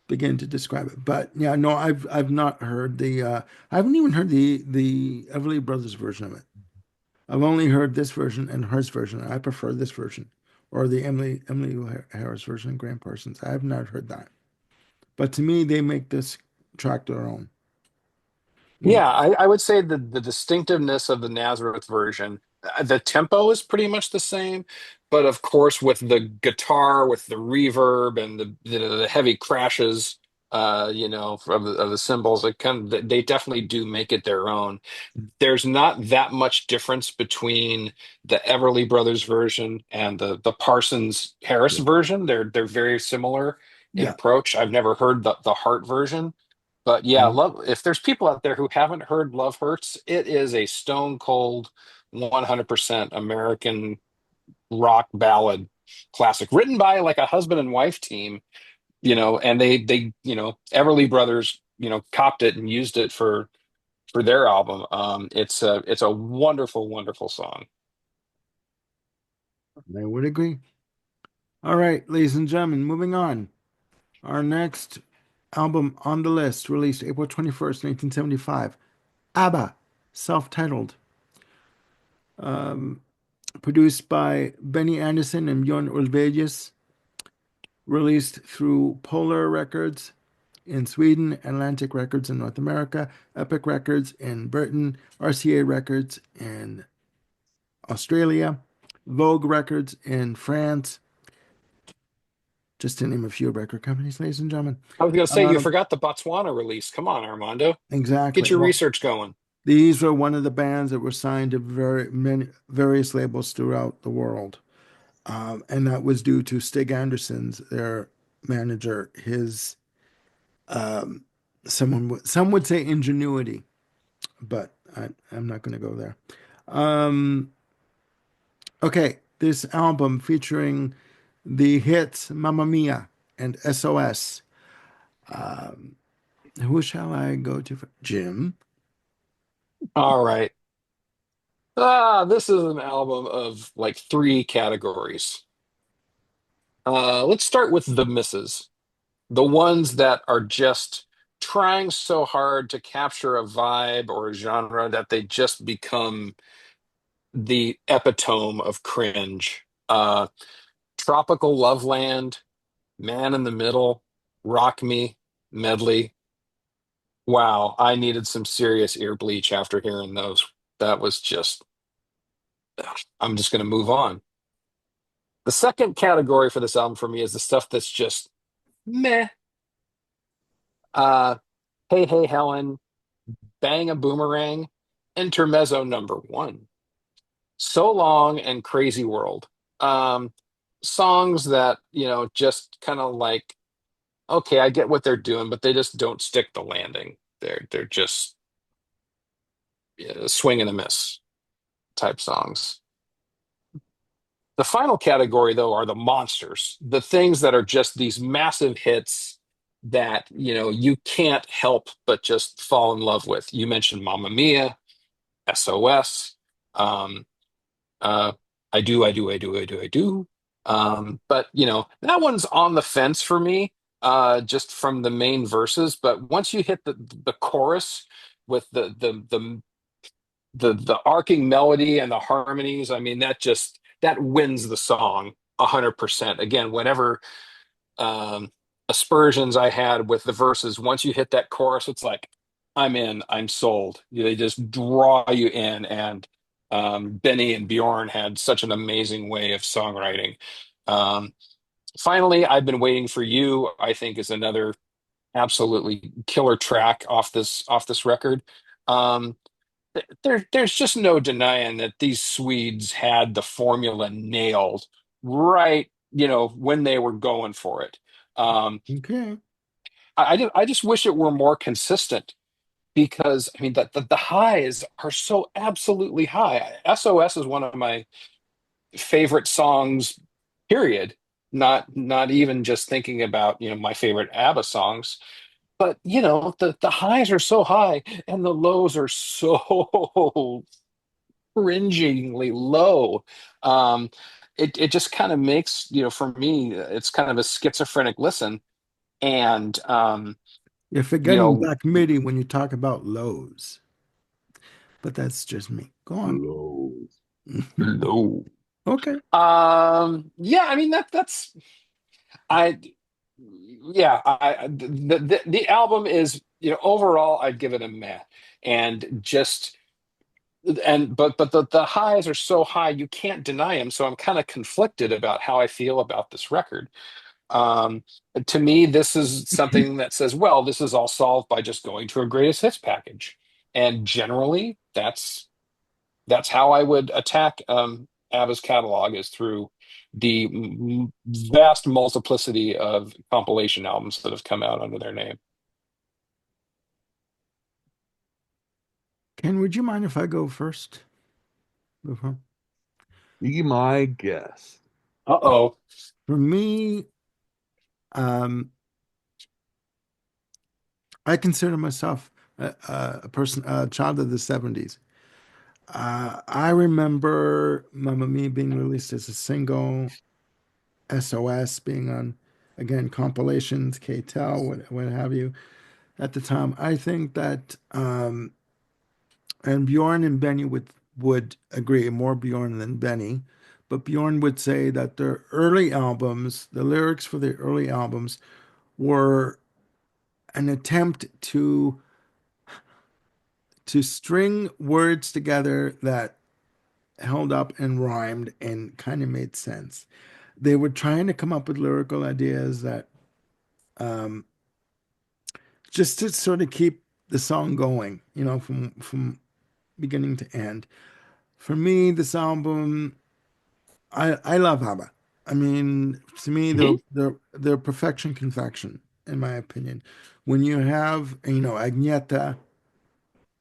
begin to describe it. But yeah, no, I've not heard I haven't even heard the Everly Brothers version of it. I've only heard this version and hers version. I prefer this version, or the Emily Harris version, Graham Parsons. I have not heard that. But to me, they make this track their own. You know, Yeah, I would say the distinctiveness of the Nazareth version, the tempo is pretty much the same, but of course with the guitar, with the reverb and the heavy crashes, of the cymbals, it kind of they definitely do make it their own. There's not that much difference between the Everly Brothers version and the Parsons Harris Yeah. version. They're very similar in yeah. approach. I've never heard the Hart version, but yeah, Mhm. love. If there's people out there who haven't heard Love Hurts, it is a stone cold 100% American rock ballad classic, written by like a husband and wife team, and they Everly Brothers, copped it and used it for their album. It's a wonderful, wonderful song. I would agree. All right, ladies and gentlemen, moving on. Our next album on the list, released April 21st, 1975, ABBA, self-titled, produced by Benny Andersson and Björn Ulvaeus, released through Polar Records in Sweden, Atlantic Records in North America, Epic Records in Britain, RCA Records in Australia, Vogue Records in France, just to name a few record companies, ladies and gentlemen. I was going to say you Um, forgot the Botswana release. Come on, Armando, get exactly. your Well, research going. these were one of the bands that were signed to various labels throughout the world. And that was due to Stig Anderson's, their manager, his some would say ingenuity, but I'm not going to go there. Um, okay, this album featuring the hits "Mamma Mia" and "SOS." Who shall I go to? Jim. All right. This is an album of like three categories. Let's start with the misses, the ones that are just trying so hard to capture a vibe or a genre that they just become the epitome of cringe. Tropical Loveland, Man in the Middle, Rock Me, Medley. Wow, I needed some serious ear bleach after hearing those. That was just, I'm just going to move on. The second category for this album for me is the stuff that's just meh. Uh, Hey, Hey, Helen, Bang a Boomerang, Intermezzo number one, So Long, and Crazy World. Um, Songs that, just kind of like, okay, I get what they're doing, but they just don't stick the landing. They're just swing and a miss type songs. The final category, though, are the monsters, the things that are just these massive hits that you can't help but just fall in love with. You mentioned Mamma Mia, SOS, um, uh, I do, I do, I do, I do, I do. But that one's on the fence for me, just from the main verses. But once you hit the chorus with the arcing melody and the harmonies, I mean that wins the song 100%. Again, whenever um, aspersions I had with the verses, once you hit that chorus, it's like I'm in, I'm sold. They just draw you in, and Benny and Bjorn had such an amazing way of songwriting. Um, Finally, I've been waiting for you, I think is another absolutely killer track off this record. Um, there's just no denying that these Swedes had the formula nailed right, when they were going for it. Okay. I just wish it were more consistent because I mean the highs are so absolutely high. SOS is one of my favorite songs, period. Not even just thinking about, my favorite ABBA songs, but the highs are so high and the lows are so cringingly low. Um, it just kind of makes, for me, it's kind of a schizophrenic listen. And You're you forgetting know, Black MIDI when you talk about lows, but that's just me. Go on. Low. low. Okay. Yeah, I mean that's I yeah, the album is, overall I'd give it a meh. And just but the highs are so high you can't deny them. So I'm kind of conflicted about how I feel about this record. Um, to me, this is something that says, well, this is all solved by just going to a greatest hits package. And generally, that's how I would attack ABBA's catalog is through the vast multiplicity of compilation albums that have come out under their name. Ken, would you mind if I go first? Before? Be my guest. Uh-oh. For me, um, I consider myself a person, a child of the 70s. I remember Mamma Mia being released as a single, SOS being on, again, compilations, K-Tel, what have you, at the time. I think that, and Bjorn and Benny would agree, more Bjorn than Benny, but Bjorn would say that their early albums, the lyrics for the early albums, were an attempt to string words together that held up and rhymed and kind of made sense. They were trying to come up with lyrical ideas that um, just to sort of keep the song going, from beginning to end. For me, this album, I love ABBA. I mean, to me, they're Mhm. they're they're perfection confection, in my opinion. When you have, Agneta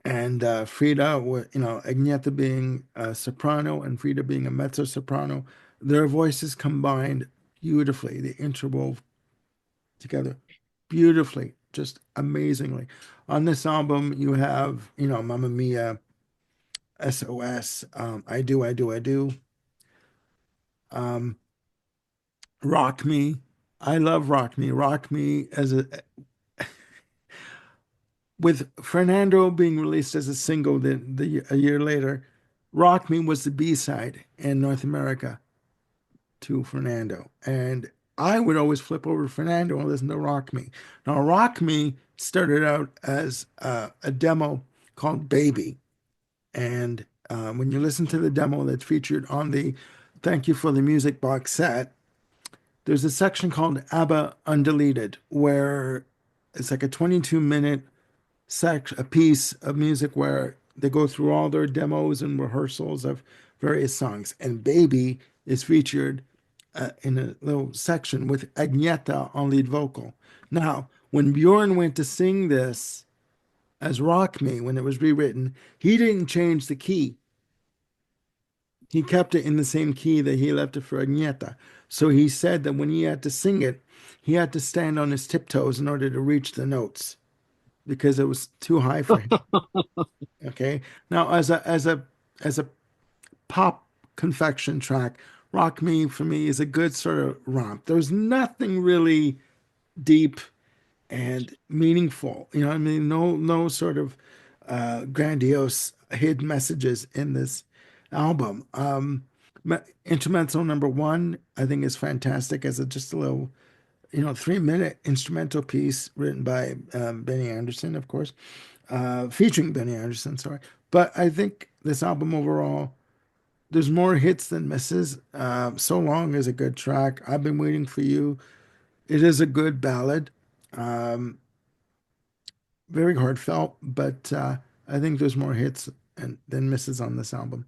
and Frida, Agneta being a soprano and Frida being a mezzo soprano, their voices combined beautifully. They interwove together beautifully, just amazingly. On this album, you have, Mamma Mia, SOS, I Do, I Do, I Do, um, Rock Me. I love Rock Me. Rock Me with Fernando being released as a single a year later. Rock Me was the B-side in North America to Fernando. And I would always flip over to Fernando and listen to Rock Me. Now, Rock Me started out as a demo called Baby. And when you listen to the demo that's featured on the Thank You for the Music box set, there's a section called ABBA Undeleted, where it's like a 22-minute a piece of music where they go through all their demos and rehearsals of various songs. And Baby is featured in a little section with Agneta on lead vocal. Now, when Bjorn went to sing this as Rock Me, when it was rewritten, he didn't change the key. He kept it in the same key that he left it for Agneta. So he said that when he had to sing it, he had to stand on his tiptoes in order to reach the notes because it was too high for him. Okay. Now, as a pop confection track, Rock Me for me is a good sort of romp. There's nothing really deep and meaningful. You know what I mean? No sort of grandiose hidden messages in this album. Instrumental number one, I think, is fantastic as just a little, 3-minute instrumental piece written by Benny Anderson, of course, featuring Benny Anderson, sorry. But I think this album overall, there's more hits than misses. So Long is a good track. I've Been Waiting for You. It is a good ballad. Um, Very heartfelt, but I think there's more hits than misses on this album.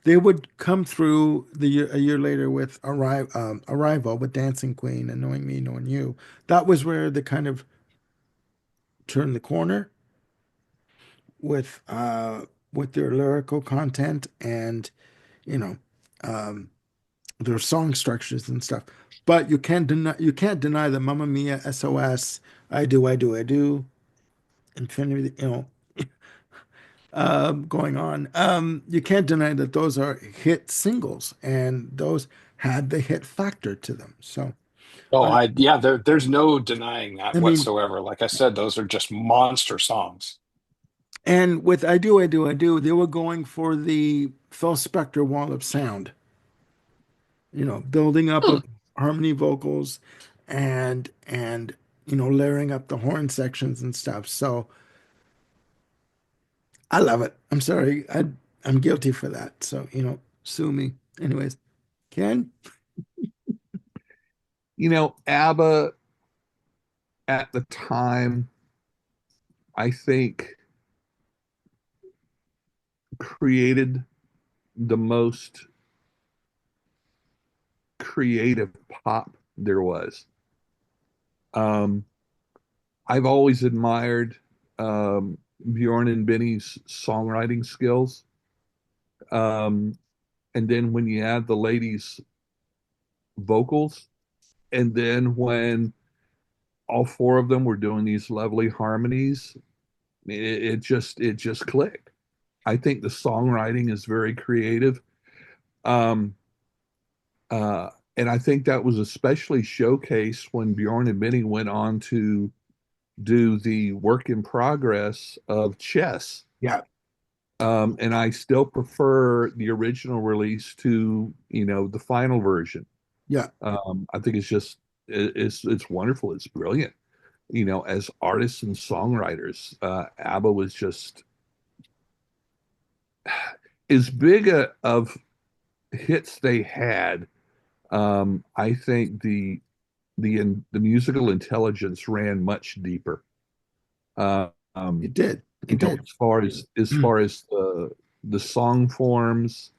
They would come through a year later with Arrival with Dancing Queen and Knowing Me, Knowing You. That was where they kind of turned the corner with with their lyrical content and you know um, their song structures and stuff. But you can't deny the Mamma Mia, SOS, I Do, I Do, I Do, Infinity, going on. You can't deny that those are hit singles, and those had the hit factor to them. So, Oh, uh, yeah, there's no denying that I mean, whatsoever. Like I said, those are just monster songs. and with I Do, I Do, I Do, they were going for the Phil Spector wall of sound, building up of harmony vocals and layering up the horn sections and stuff. So I love it. I'm sorry. I'm guilty for that. So, sue me. Anyways, Ken? ABBA at the time, I think, created the most creative pop there was. Um, I've always admired Bjorn and Benny's songwriting skills. Um, and then when you add the ladies' vocals, and then when all four of them were doing these lovely harmonies, it just clicked. I think the songwriting is very creative. Um, uh, and I think that was especially showcased when Bjorn and Benny went on to do the work in progress of Chess. Yeah. And I still prefer the original release to, the final version. Yeah. I think it's wonderful. It's brilliant. As artists and songwriters, ABBA was just as big of hits they had. I think the musical intelligence ran much deeper. Uh, um, It did. It did. as far as the song forms,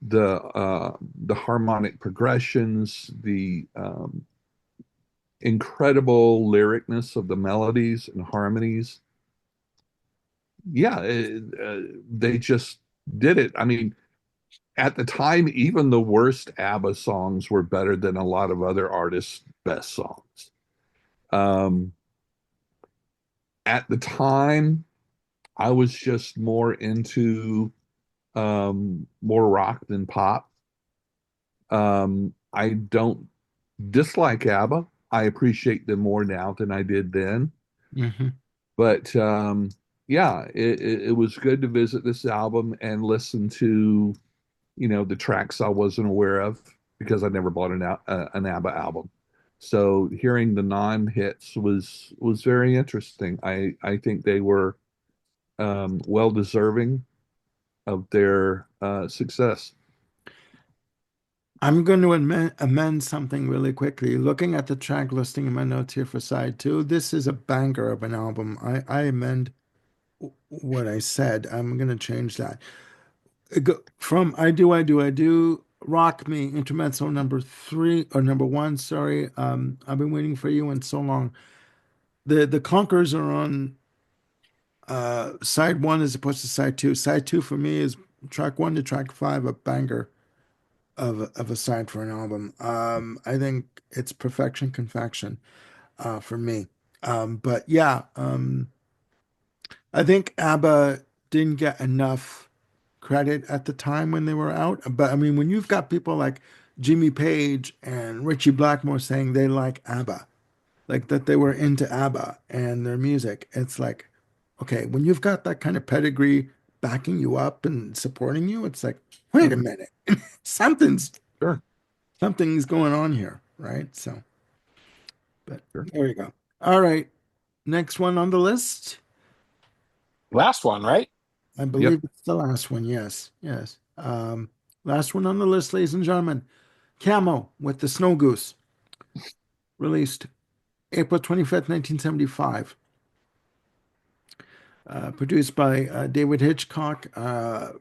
the harmonic progressions, the incredible lyricness of the melodies and harmonies. Yeah, they just did it. I mean, at the time, even the worst ABBA songs were better than a lot of other artists' best songs. Um, at the time, I was just more into more rock than pop. I don't dislike ABBA. I appreciate them more now than I did then. Hmm. But yeah, it was good to visit this album and listen to, the tracks I wasn't aware of because I never bought an ABBA album. So hearing the non-hits was very interesting. I think they were well deserving of their success. I'm going to amend something really quickly. Looking at the track listing in my notes here for side two, this is a banger of an album. I amend what I said. I'm going to change that. From I Do, I Do, I Do, Rock Me, intermezzo number three, or number one, sorry. I've Been Waiting for You and So Long. The Conquerors are on side one as opposed to side two. Side two for me is track one to track five, a banger of a side for an album. I think it's perfection confection for me. But yeah, I think ABBA didn't get enough credit at the time when they were out. But I mean, when you've got people like Jimmy Page and Richie Blackmore saying they like ABBA, like that they were into ABBA and their music, it's like, okay, when you've got that kind of pedigree backing you up and supporting you, it's like, wait a Mhm. minute, something's Sure, something's going on here, right? So, but sure. there you go. All right, next one on the list. Last one, right? I Yep. believe it's the last one. Yes, yes. Last one on the list, ladies and gentlemen. Camel with the Snow Goose, released April 25th, 1975. Produced by David Hitchcock,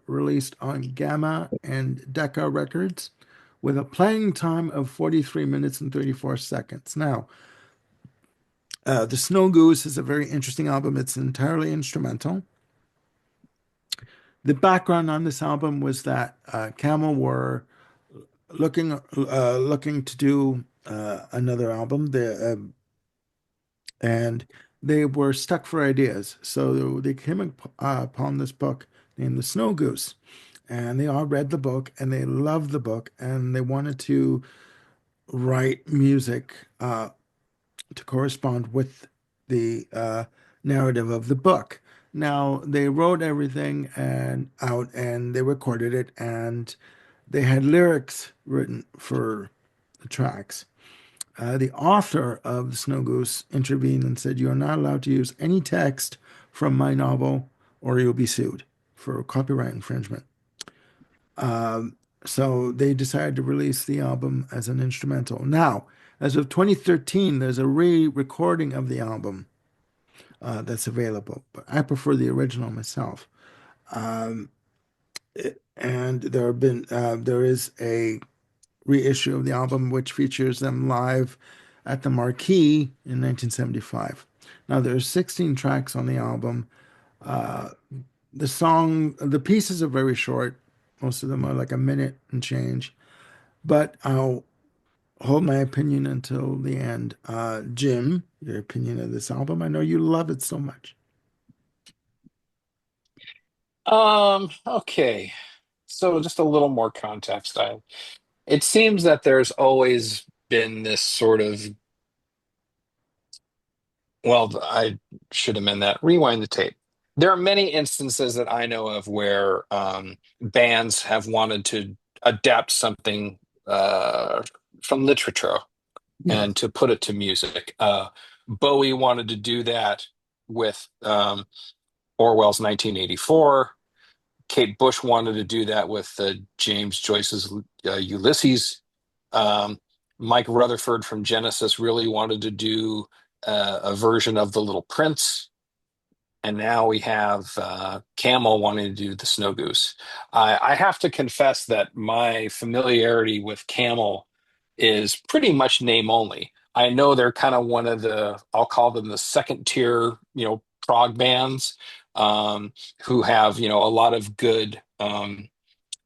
released on Gamma and Decca Records, with a playing time of 43 minutes and 34 seconds. Now, The Snow Goose is a very interesting album. It's entirely instrumental. The background on this album was that Camel were looking to do another album. And they were stuck for ideas. So they came upon this book named The Snow Goose. And they all read the book and they loved the book and they wanted to write music to correspond with the narrative of the book. Now, they wrote everything and out and they recorded it and they had lyrics written for the tracks. The author of The Snow Goose intervened and said, "You are not allowed to use any text from my novel or you'll be sued for copyright infringement." Um, so they decided to release the album as an instrumental. Now, as of 2013, there's a re-recording of the album that's available, but I prefer the original myself. Um, and there is a reissue of the album which features them live at the Marquee in 1975. Now there's 16 tracks on the album. Uh, the pieces are very short. Most of them are like a minute and change, but I'll hold my opinion until the end. Jim, your opinion of this album? I know you love it so much. Okay. So just a little more context. It seems that there's always been this sort of, well, I should amend that. Rewind the tape. There are many instances that I know of where bands have wanted to adapt something from literature Yes. and to put it to music. Bowie wanted to do that with Orwell's 1984. Kate Bush wanted to do that with James Joyce's Ulysses. Um, Mike Rutherford from Genesis really wanted to do a version of The Little Prince. And now we have Camel wanting to do the Snow Goose. I have to confess that my familiarity with Camel is pretty much name only. I know they're kind of one of the, I'll call them the second tier, prog bands who have, a lot of good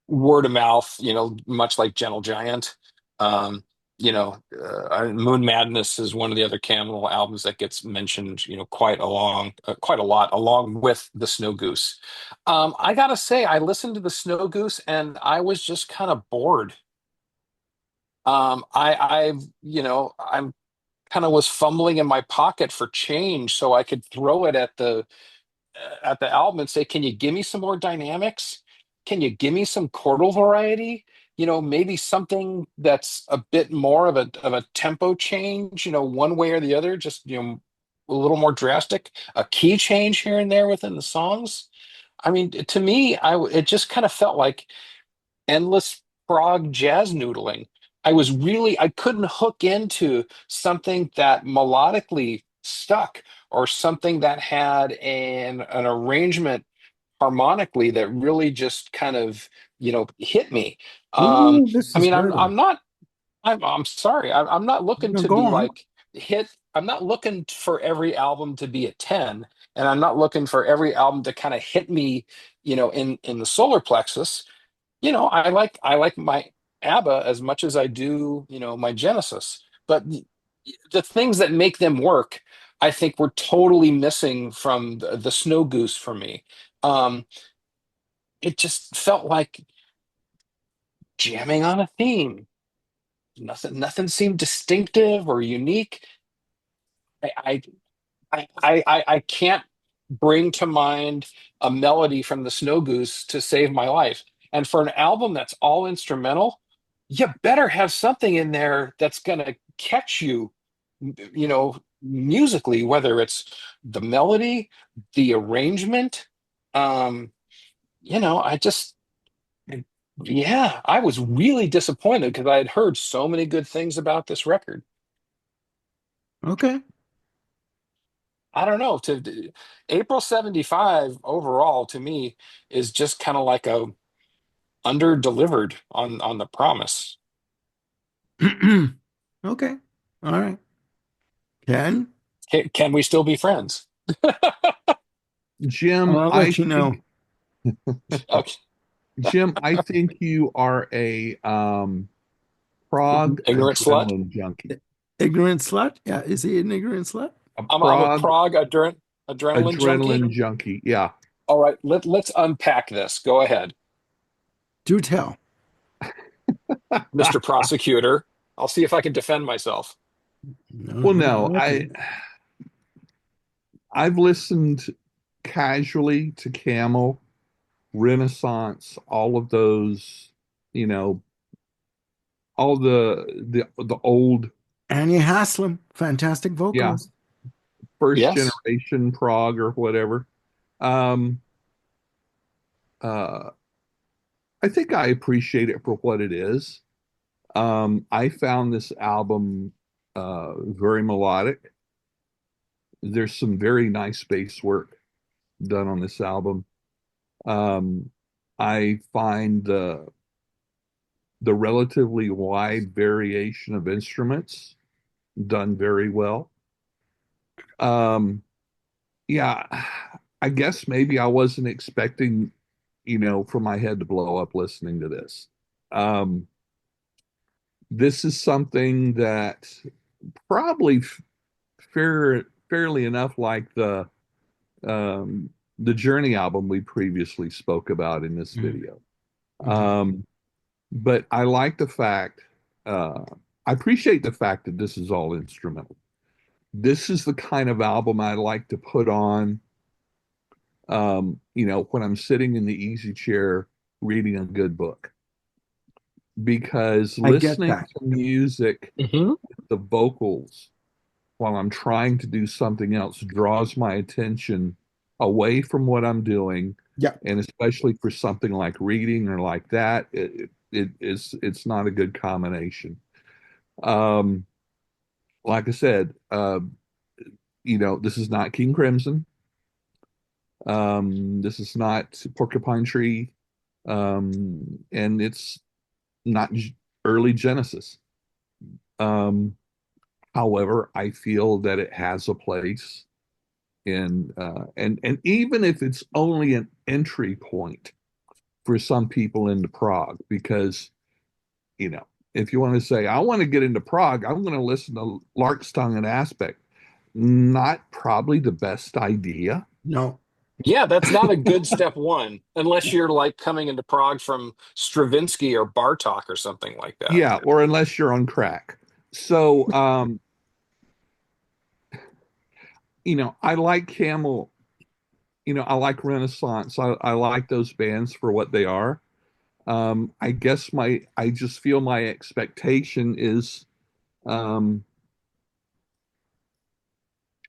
word of mouth, much like Gentle Giant. Um, Moon Madness is one of the other Camel albums that gets mentioned, quite a lot, along with the Snow Goose. I gotta say, I listened to the Snow Goose and I was just kind of bored. I'm kind of was fumbling in my pocket for change so I could throw it at the album and say, can you give me some more dynamics? Can you give me some chordal variety? Maybe something that's a bit more of a tempo change, one way or the other, just a little more drastic, a key change here and there within the songs. I mean, to me, it just kind of felt like endless prog jazz noodling. I couldn't hook into something that melodically stuck or something that had an arrangement harmonically that really just kind of, hit me. Um, Ooh, this I is mean, good. I'm sorry. I'm not looking No, to go be on. like hit. I'm not looking for every album to be a 10, and I'm not looking for every album to kind of hit me, in the solar plexus. I like my ABBA as much as I do, my Genesis. But the things that make them work, I think were totally missing from the Snow Goose for me. Um, it just felt like jamming on a theme. Nothing seemed distinctive or unique. I, I can't bring to mind a melody from the Snow Goose to save my life. And for an album that's all instrumental, you better have something in there that's going to catch you, musically, whether it's the melody, the arrangement. Um, I just Yeah, I was really disappointed because I had heard so many good things about this record. Okay. I don't know. April 75 overall to me is just kind of like a under delivered on the promise. Okay. All right. Ken, Can we still be friends? Jim, I'll let you know. Okay. I think you are a Prague Ignorant slut. adrenaline junkie. Ignorant slut? Yeah. Is he an ignorant slut? A I'm a Prague Prague adrenaline junkie. adrenaline junkie. Yeah. All right, let's unpack this. Go ahead, Do tell. Mr. Prosecutor. I'll see if I can defend myself. Well, No, no, okay. I've listened casually to Camel, Renaissance, all of those, you know, all the old, Anya Haslam, fantastic yeah, vocalist. first Yes. generation prog or whatever. Um, uh, I think I appreciate it for what it is. I found this album very melodic. There's some very nice bass work done on this album. Um, I find the relatively wide variation of instruments done very well. Um, yeah, I guess maybe I wasn't expecting, for my head to blow up listening to this. Um, this is something that probably fairly enough like um, the Journey album we previously spoke about in this Mhm, video. mhm. Um, but I like the fact, uh, I appreciate the fact that this is all instrumental. This is the kind of album I like to put on, when I'm sitting in the easy chair reading a good book. Because I get listening that. to music, Hmm. the vocals, while I'm trying to do something else, draws my attention away from what I'm doing. Yeah. And especially for something like reading or like that, it's not a good combination. Um, like I said, this is not King Crimson. This is not Porcupine Tree. And it's not early Genesis. Um, however, I feel that it has a place in and even if it's only an entry point for some people into Prague, because if you want to say I want to get into Prague, I'm going to listen to Lark's Tongue and Aspect. Not probably the best idea. No. Yeah, that's not a good step one, unless you're like coming into Prague from Stravinsky or Bartok or something like that. Yeah, or unless you're on crack. So, I like Camel. I like Renaissance. I like those bands for what they are. I just feel my expectation is, um,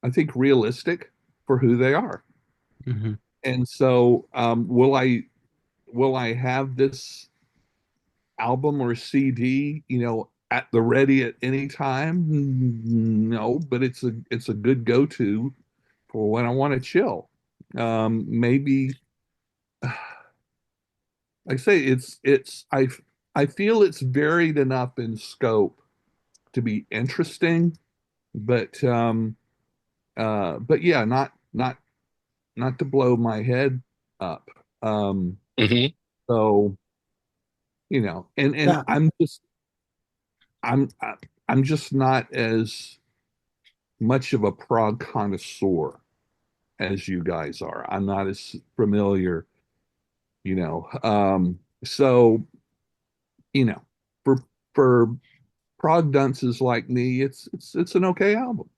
I think realistic for who they are. Mhm. And so, will I have this album or CD, at the ready at any time? No, but it's a good go-to for when I want to chill. Maybe like I say I feel it's varied enough in scope to be interesting, but yeah, not to blow my head up. Um, Hmm. so and Yeah. I'm I'm just not as much of a prog connoisseur as you guys are. I'm not as familiar, you know. So you know, for for prog dunces like me, it's an okay album.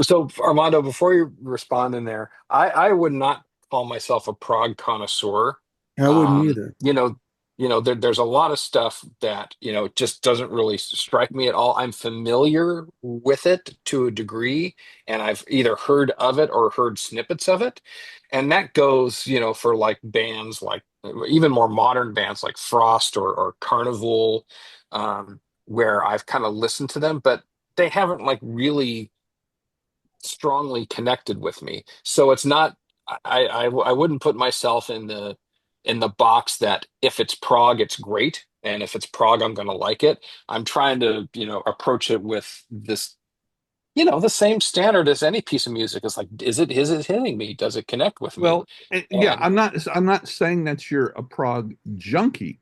So, Armando, before you respond in there, I would not call myself a prog connoisseur. I wouldn't Um, either. you know, there's a lot of stuff that, just doesn't really strike me at all. I'm familiar with it to a degree, and I've either heard of it or heard snippets of it. And that goes, for like bands like even more modern bands like Frost or Carnival, where I've kind of listened to them, but they haven't like really strongly connected with me. So it's not I wouldn't put myself in the box that if it's prog, it's great, and if it's prog, I'm going to like it. I'm trying to, approach it with this, the same standard as any piece of music. It's like, is it hitting me? Does it connect with me? Well, yeah, And I'm not saying that you're a prog junkie,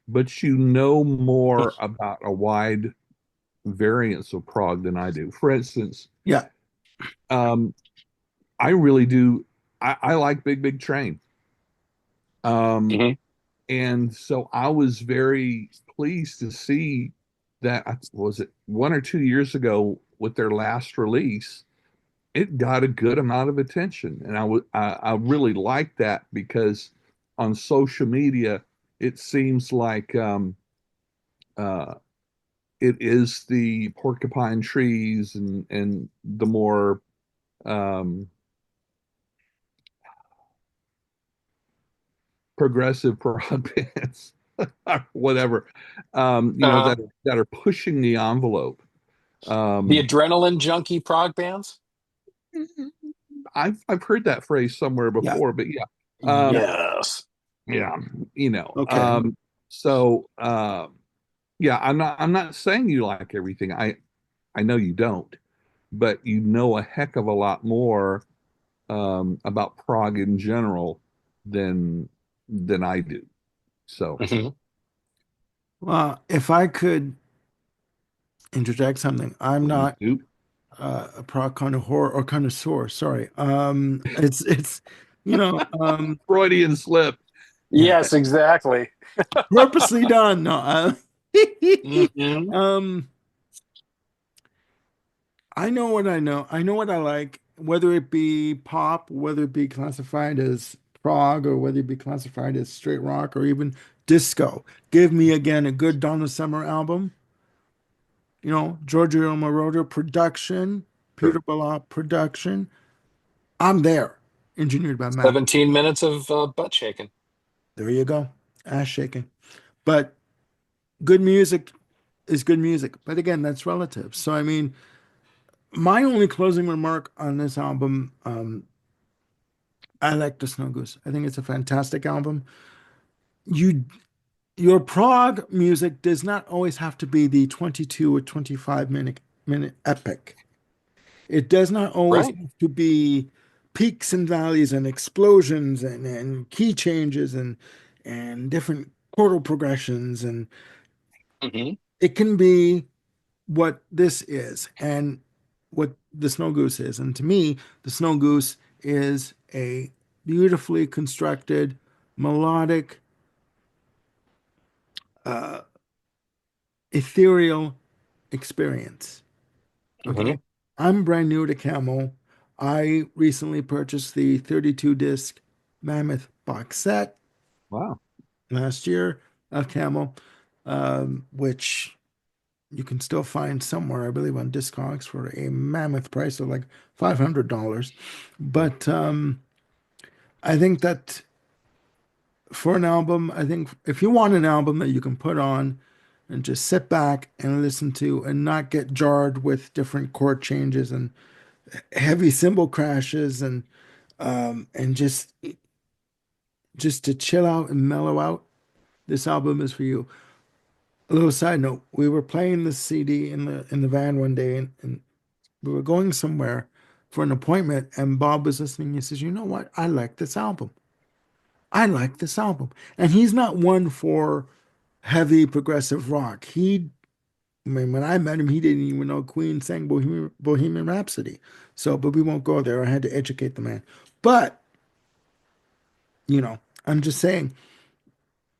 but you know more about a wide variance of prog than I do. For instance, Yeah. um, I really do. I like Big Big Train. Um, Mhm. and so I was very pleased to see that was it 1 or 2 years ago with their last release, it got a good amount of attention, and I really like that because on social media it seems like uh, it is the porcupine trees and the more um, progressive prog bands, whatever, uh, that are pushing the envelope. the Um, adrenaline junkie prog bands. I've heard that phrase somewhere Yeah. before, but yeah, um, Yeah. Yes. yeah, you know. Okay. So yeah, I'm not saying you like everything. I know you don't, but you know a heck of a lot more about Prague in general than I do. So Hmm. Well, if I could interject something, I'm please not do. a prog connoisseur or connoisseur. Sorry. It's Freudian slip. yeah, Yes, exactly. purposely done. No. Hmm. Um, I know what I know. I know what I like, whether it be pop, whether it be classified as prog, or whether it be classified as straight rock or even disco. Give me again a good Donna Summer album, Giorgio Moroder production, Sure. Peter Ballot production. I'm there. Engineered by Matt. 17 minutes of butt shaking. There you go. Ass shaking. But good music is good music. But again, that's relative. So I mean, my only closing remark on this album, I like the Snow Goose. I think it's a fantastic album. You your prog music does not always have to be the 22 or 25 minute epic. It does not always Right. have to be peaks and valleys and explosions and key changes and different chordal progressions. And Hmm. it can be what this is and what the Snow Goose is. And to me, the Snow Goose is a beautifully constructed, melodic, uh, ethereal experience. Hmm. Okay. I'm brand new to Camel. I recently purchased the 32 disc Mammoth box set Wow. last year of Camel, which you can still find somewhere, I believe, on Discogs for a mammoth price of like $500. But I think that for an album, I think if you want an album that you can put on and just sit back and listen to and not get jarred with different chord changes and heavy cymbal crashes and just to chill out and mellow out, this album is for you. A little side note, we were playing this CD in the van one day and we were going somewhere for an appointment and Bob was listening. He says, "You know what? I like this album. I like this album." And he's not one for heavy progressive rock. I mean, when I met him, he didn't even know Queen sang Bohemian Rhapsody. So, but we won't go there. I had to educate the man. But, I'm just saying,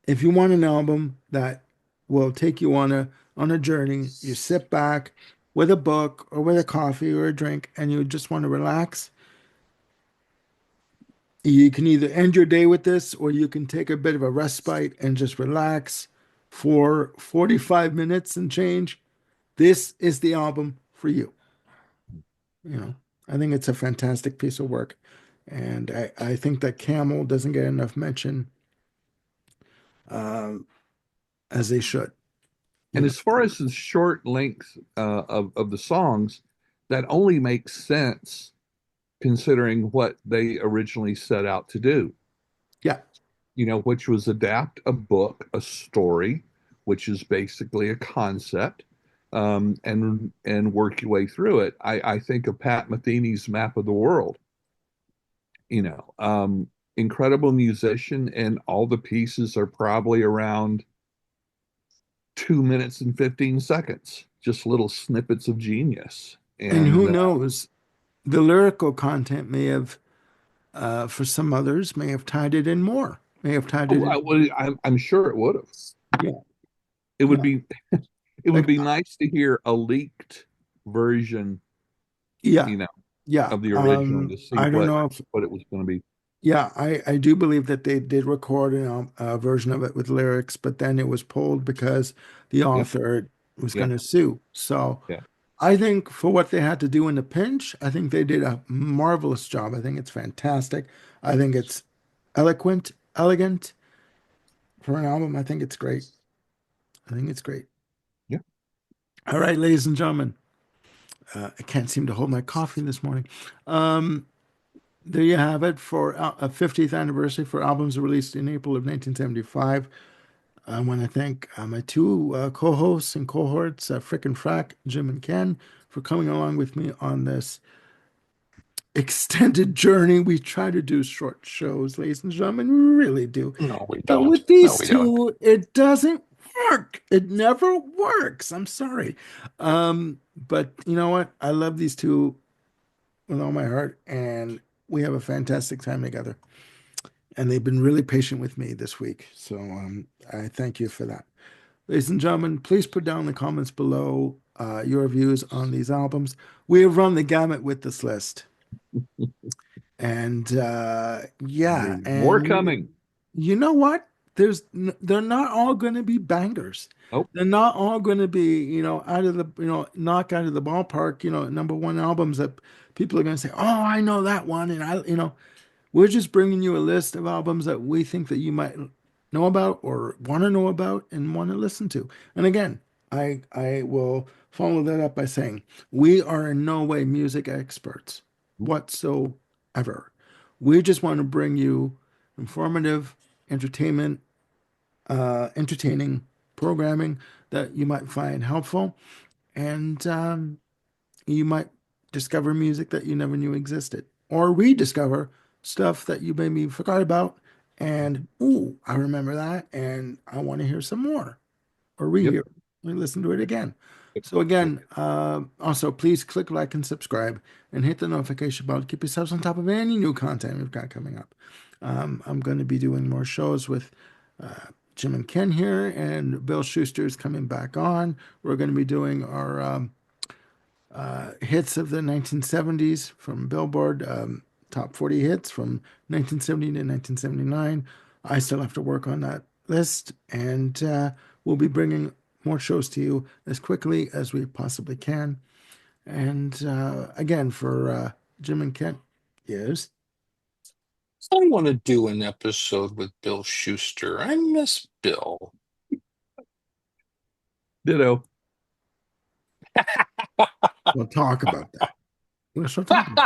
if you want an album that will take you on a journey, you sit back with a book or with a coffee or a drink and you just want to relax, you can either end your day with this or you can take a bit of a respite and just relax for 45 minutes and change. This is the album for you. You know, I think it's a fantastic piece of work. And I think that Camel doesn't get enough mention um, as they should. You And know, as far as the short length of the songs, that only makes sense considering what they originally set out to do, yeah. which was adapt a book, a story, which is basically a concept, and work your way through it. I think of Pat Metheny's Map of the World, you know, um, incredible musician, and all the pieces are probably around 2 minutes and 15 seconds, just little snippets of genius. And who And knows, the lyrical content may have, for some others, may have tied it in more, may have tied it oh, in. I'm sure it would have. Yeah, It would yeah, be it would like, be nice to hear a leaked version, yeah, you know, yeah. of the original to see I don't know if, what it was going to be. yeah, I do believe that they did record a version of it with lyrics, but then it was pulled because the Yep. author was Yeah. going to sue. So Yeah. I think for what they had to do in the pinch, I think they did a marvelous job. I think it's fantastic. I think it's eloquent, elegant for an album. I think it's great. I think it's great. Yeah. All right, ladies and gentlemen, I can't seem to hold my coffee this morning. Um, there you have it for a 50th anniversary for albums released in April of 1975. I want to thank my two co-hosts and cohorts, Frick and Frack, Jim and Ken, for coming along with me on this extended journey. We try to do short shows, ladies and gentlemen. We really do. No, we But don't. with No, these we don't. two, it doesn't work. It never works. I'm sorry. But you know what? I love these two with all my heart, and we have a fantastic time together. And they've been really patient with me this week. So I thank you for that. Ladies and gentlemen, please put down in the comments below your views on these albums. We have run the gamut with this list. And yeah, There's more and coming. you know what? They're not all going to be bangers. Oh, They're not all going to be, out of the, knock out of the ballpark, number one albums that people are going to say, "Oh, I know that one." And we're just bringing you a list of albums that we think that you might know about or want to know about and want to listen to. And again, I will follow that up by saying we are in no way music experts whatsoever. We just want to bring you informative entertainment, entertaining programming that you might find helpful, and you might discover music that you never knew existed, or rediscover stuff that you maybe forgot about. And ooh, I remember that, and I want to hear some more, or yep. rehear, or listen to it again. Yep. So Yep. again, also please click like and subscribe, and hit the notification bell to keep yourselves on top of any new content we've got coming up. I'm going to be doing more shows with Jim and Ken here, and Bill Schuster is coming back on. We're going to be doing our hits of the 1970s from Billboard, top 40 hits from 1970 to 1979. I still have to work on that list, and we'll be bringing more shows to you as quickly as we possibly can. And again, for Jim and Kent, yes. I want to do an episode with Bill Schuster. I miss Bill. Ditto. We'll talk about that. We'll start talking.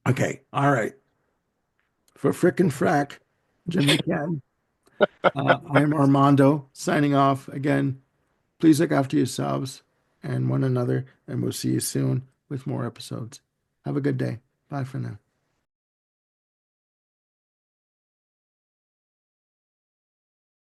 Okay, all right. For Frickin' Frack, Jim and Ken, I'm Armando signing off again. Please look after yourselves and one another, and we'll see you soon with more episodes. Have a good day. Bye for now.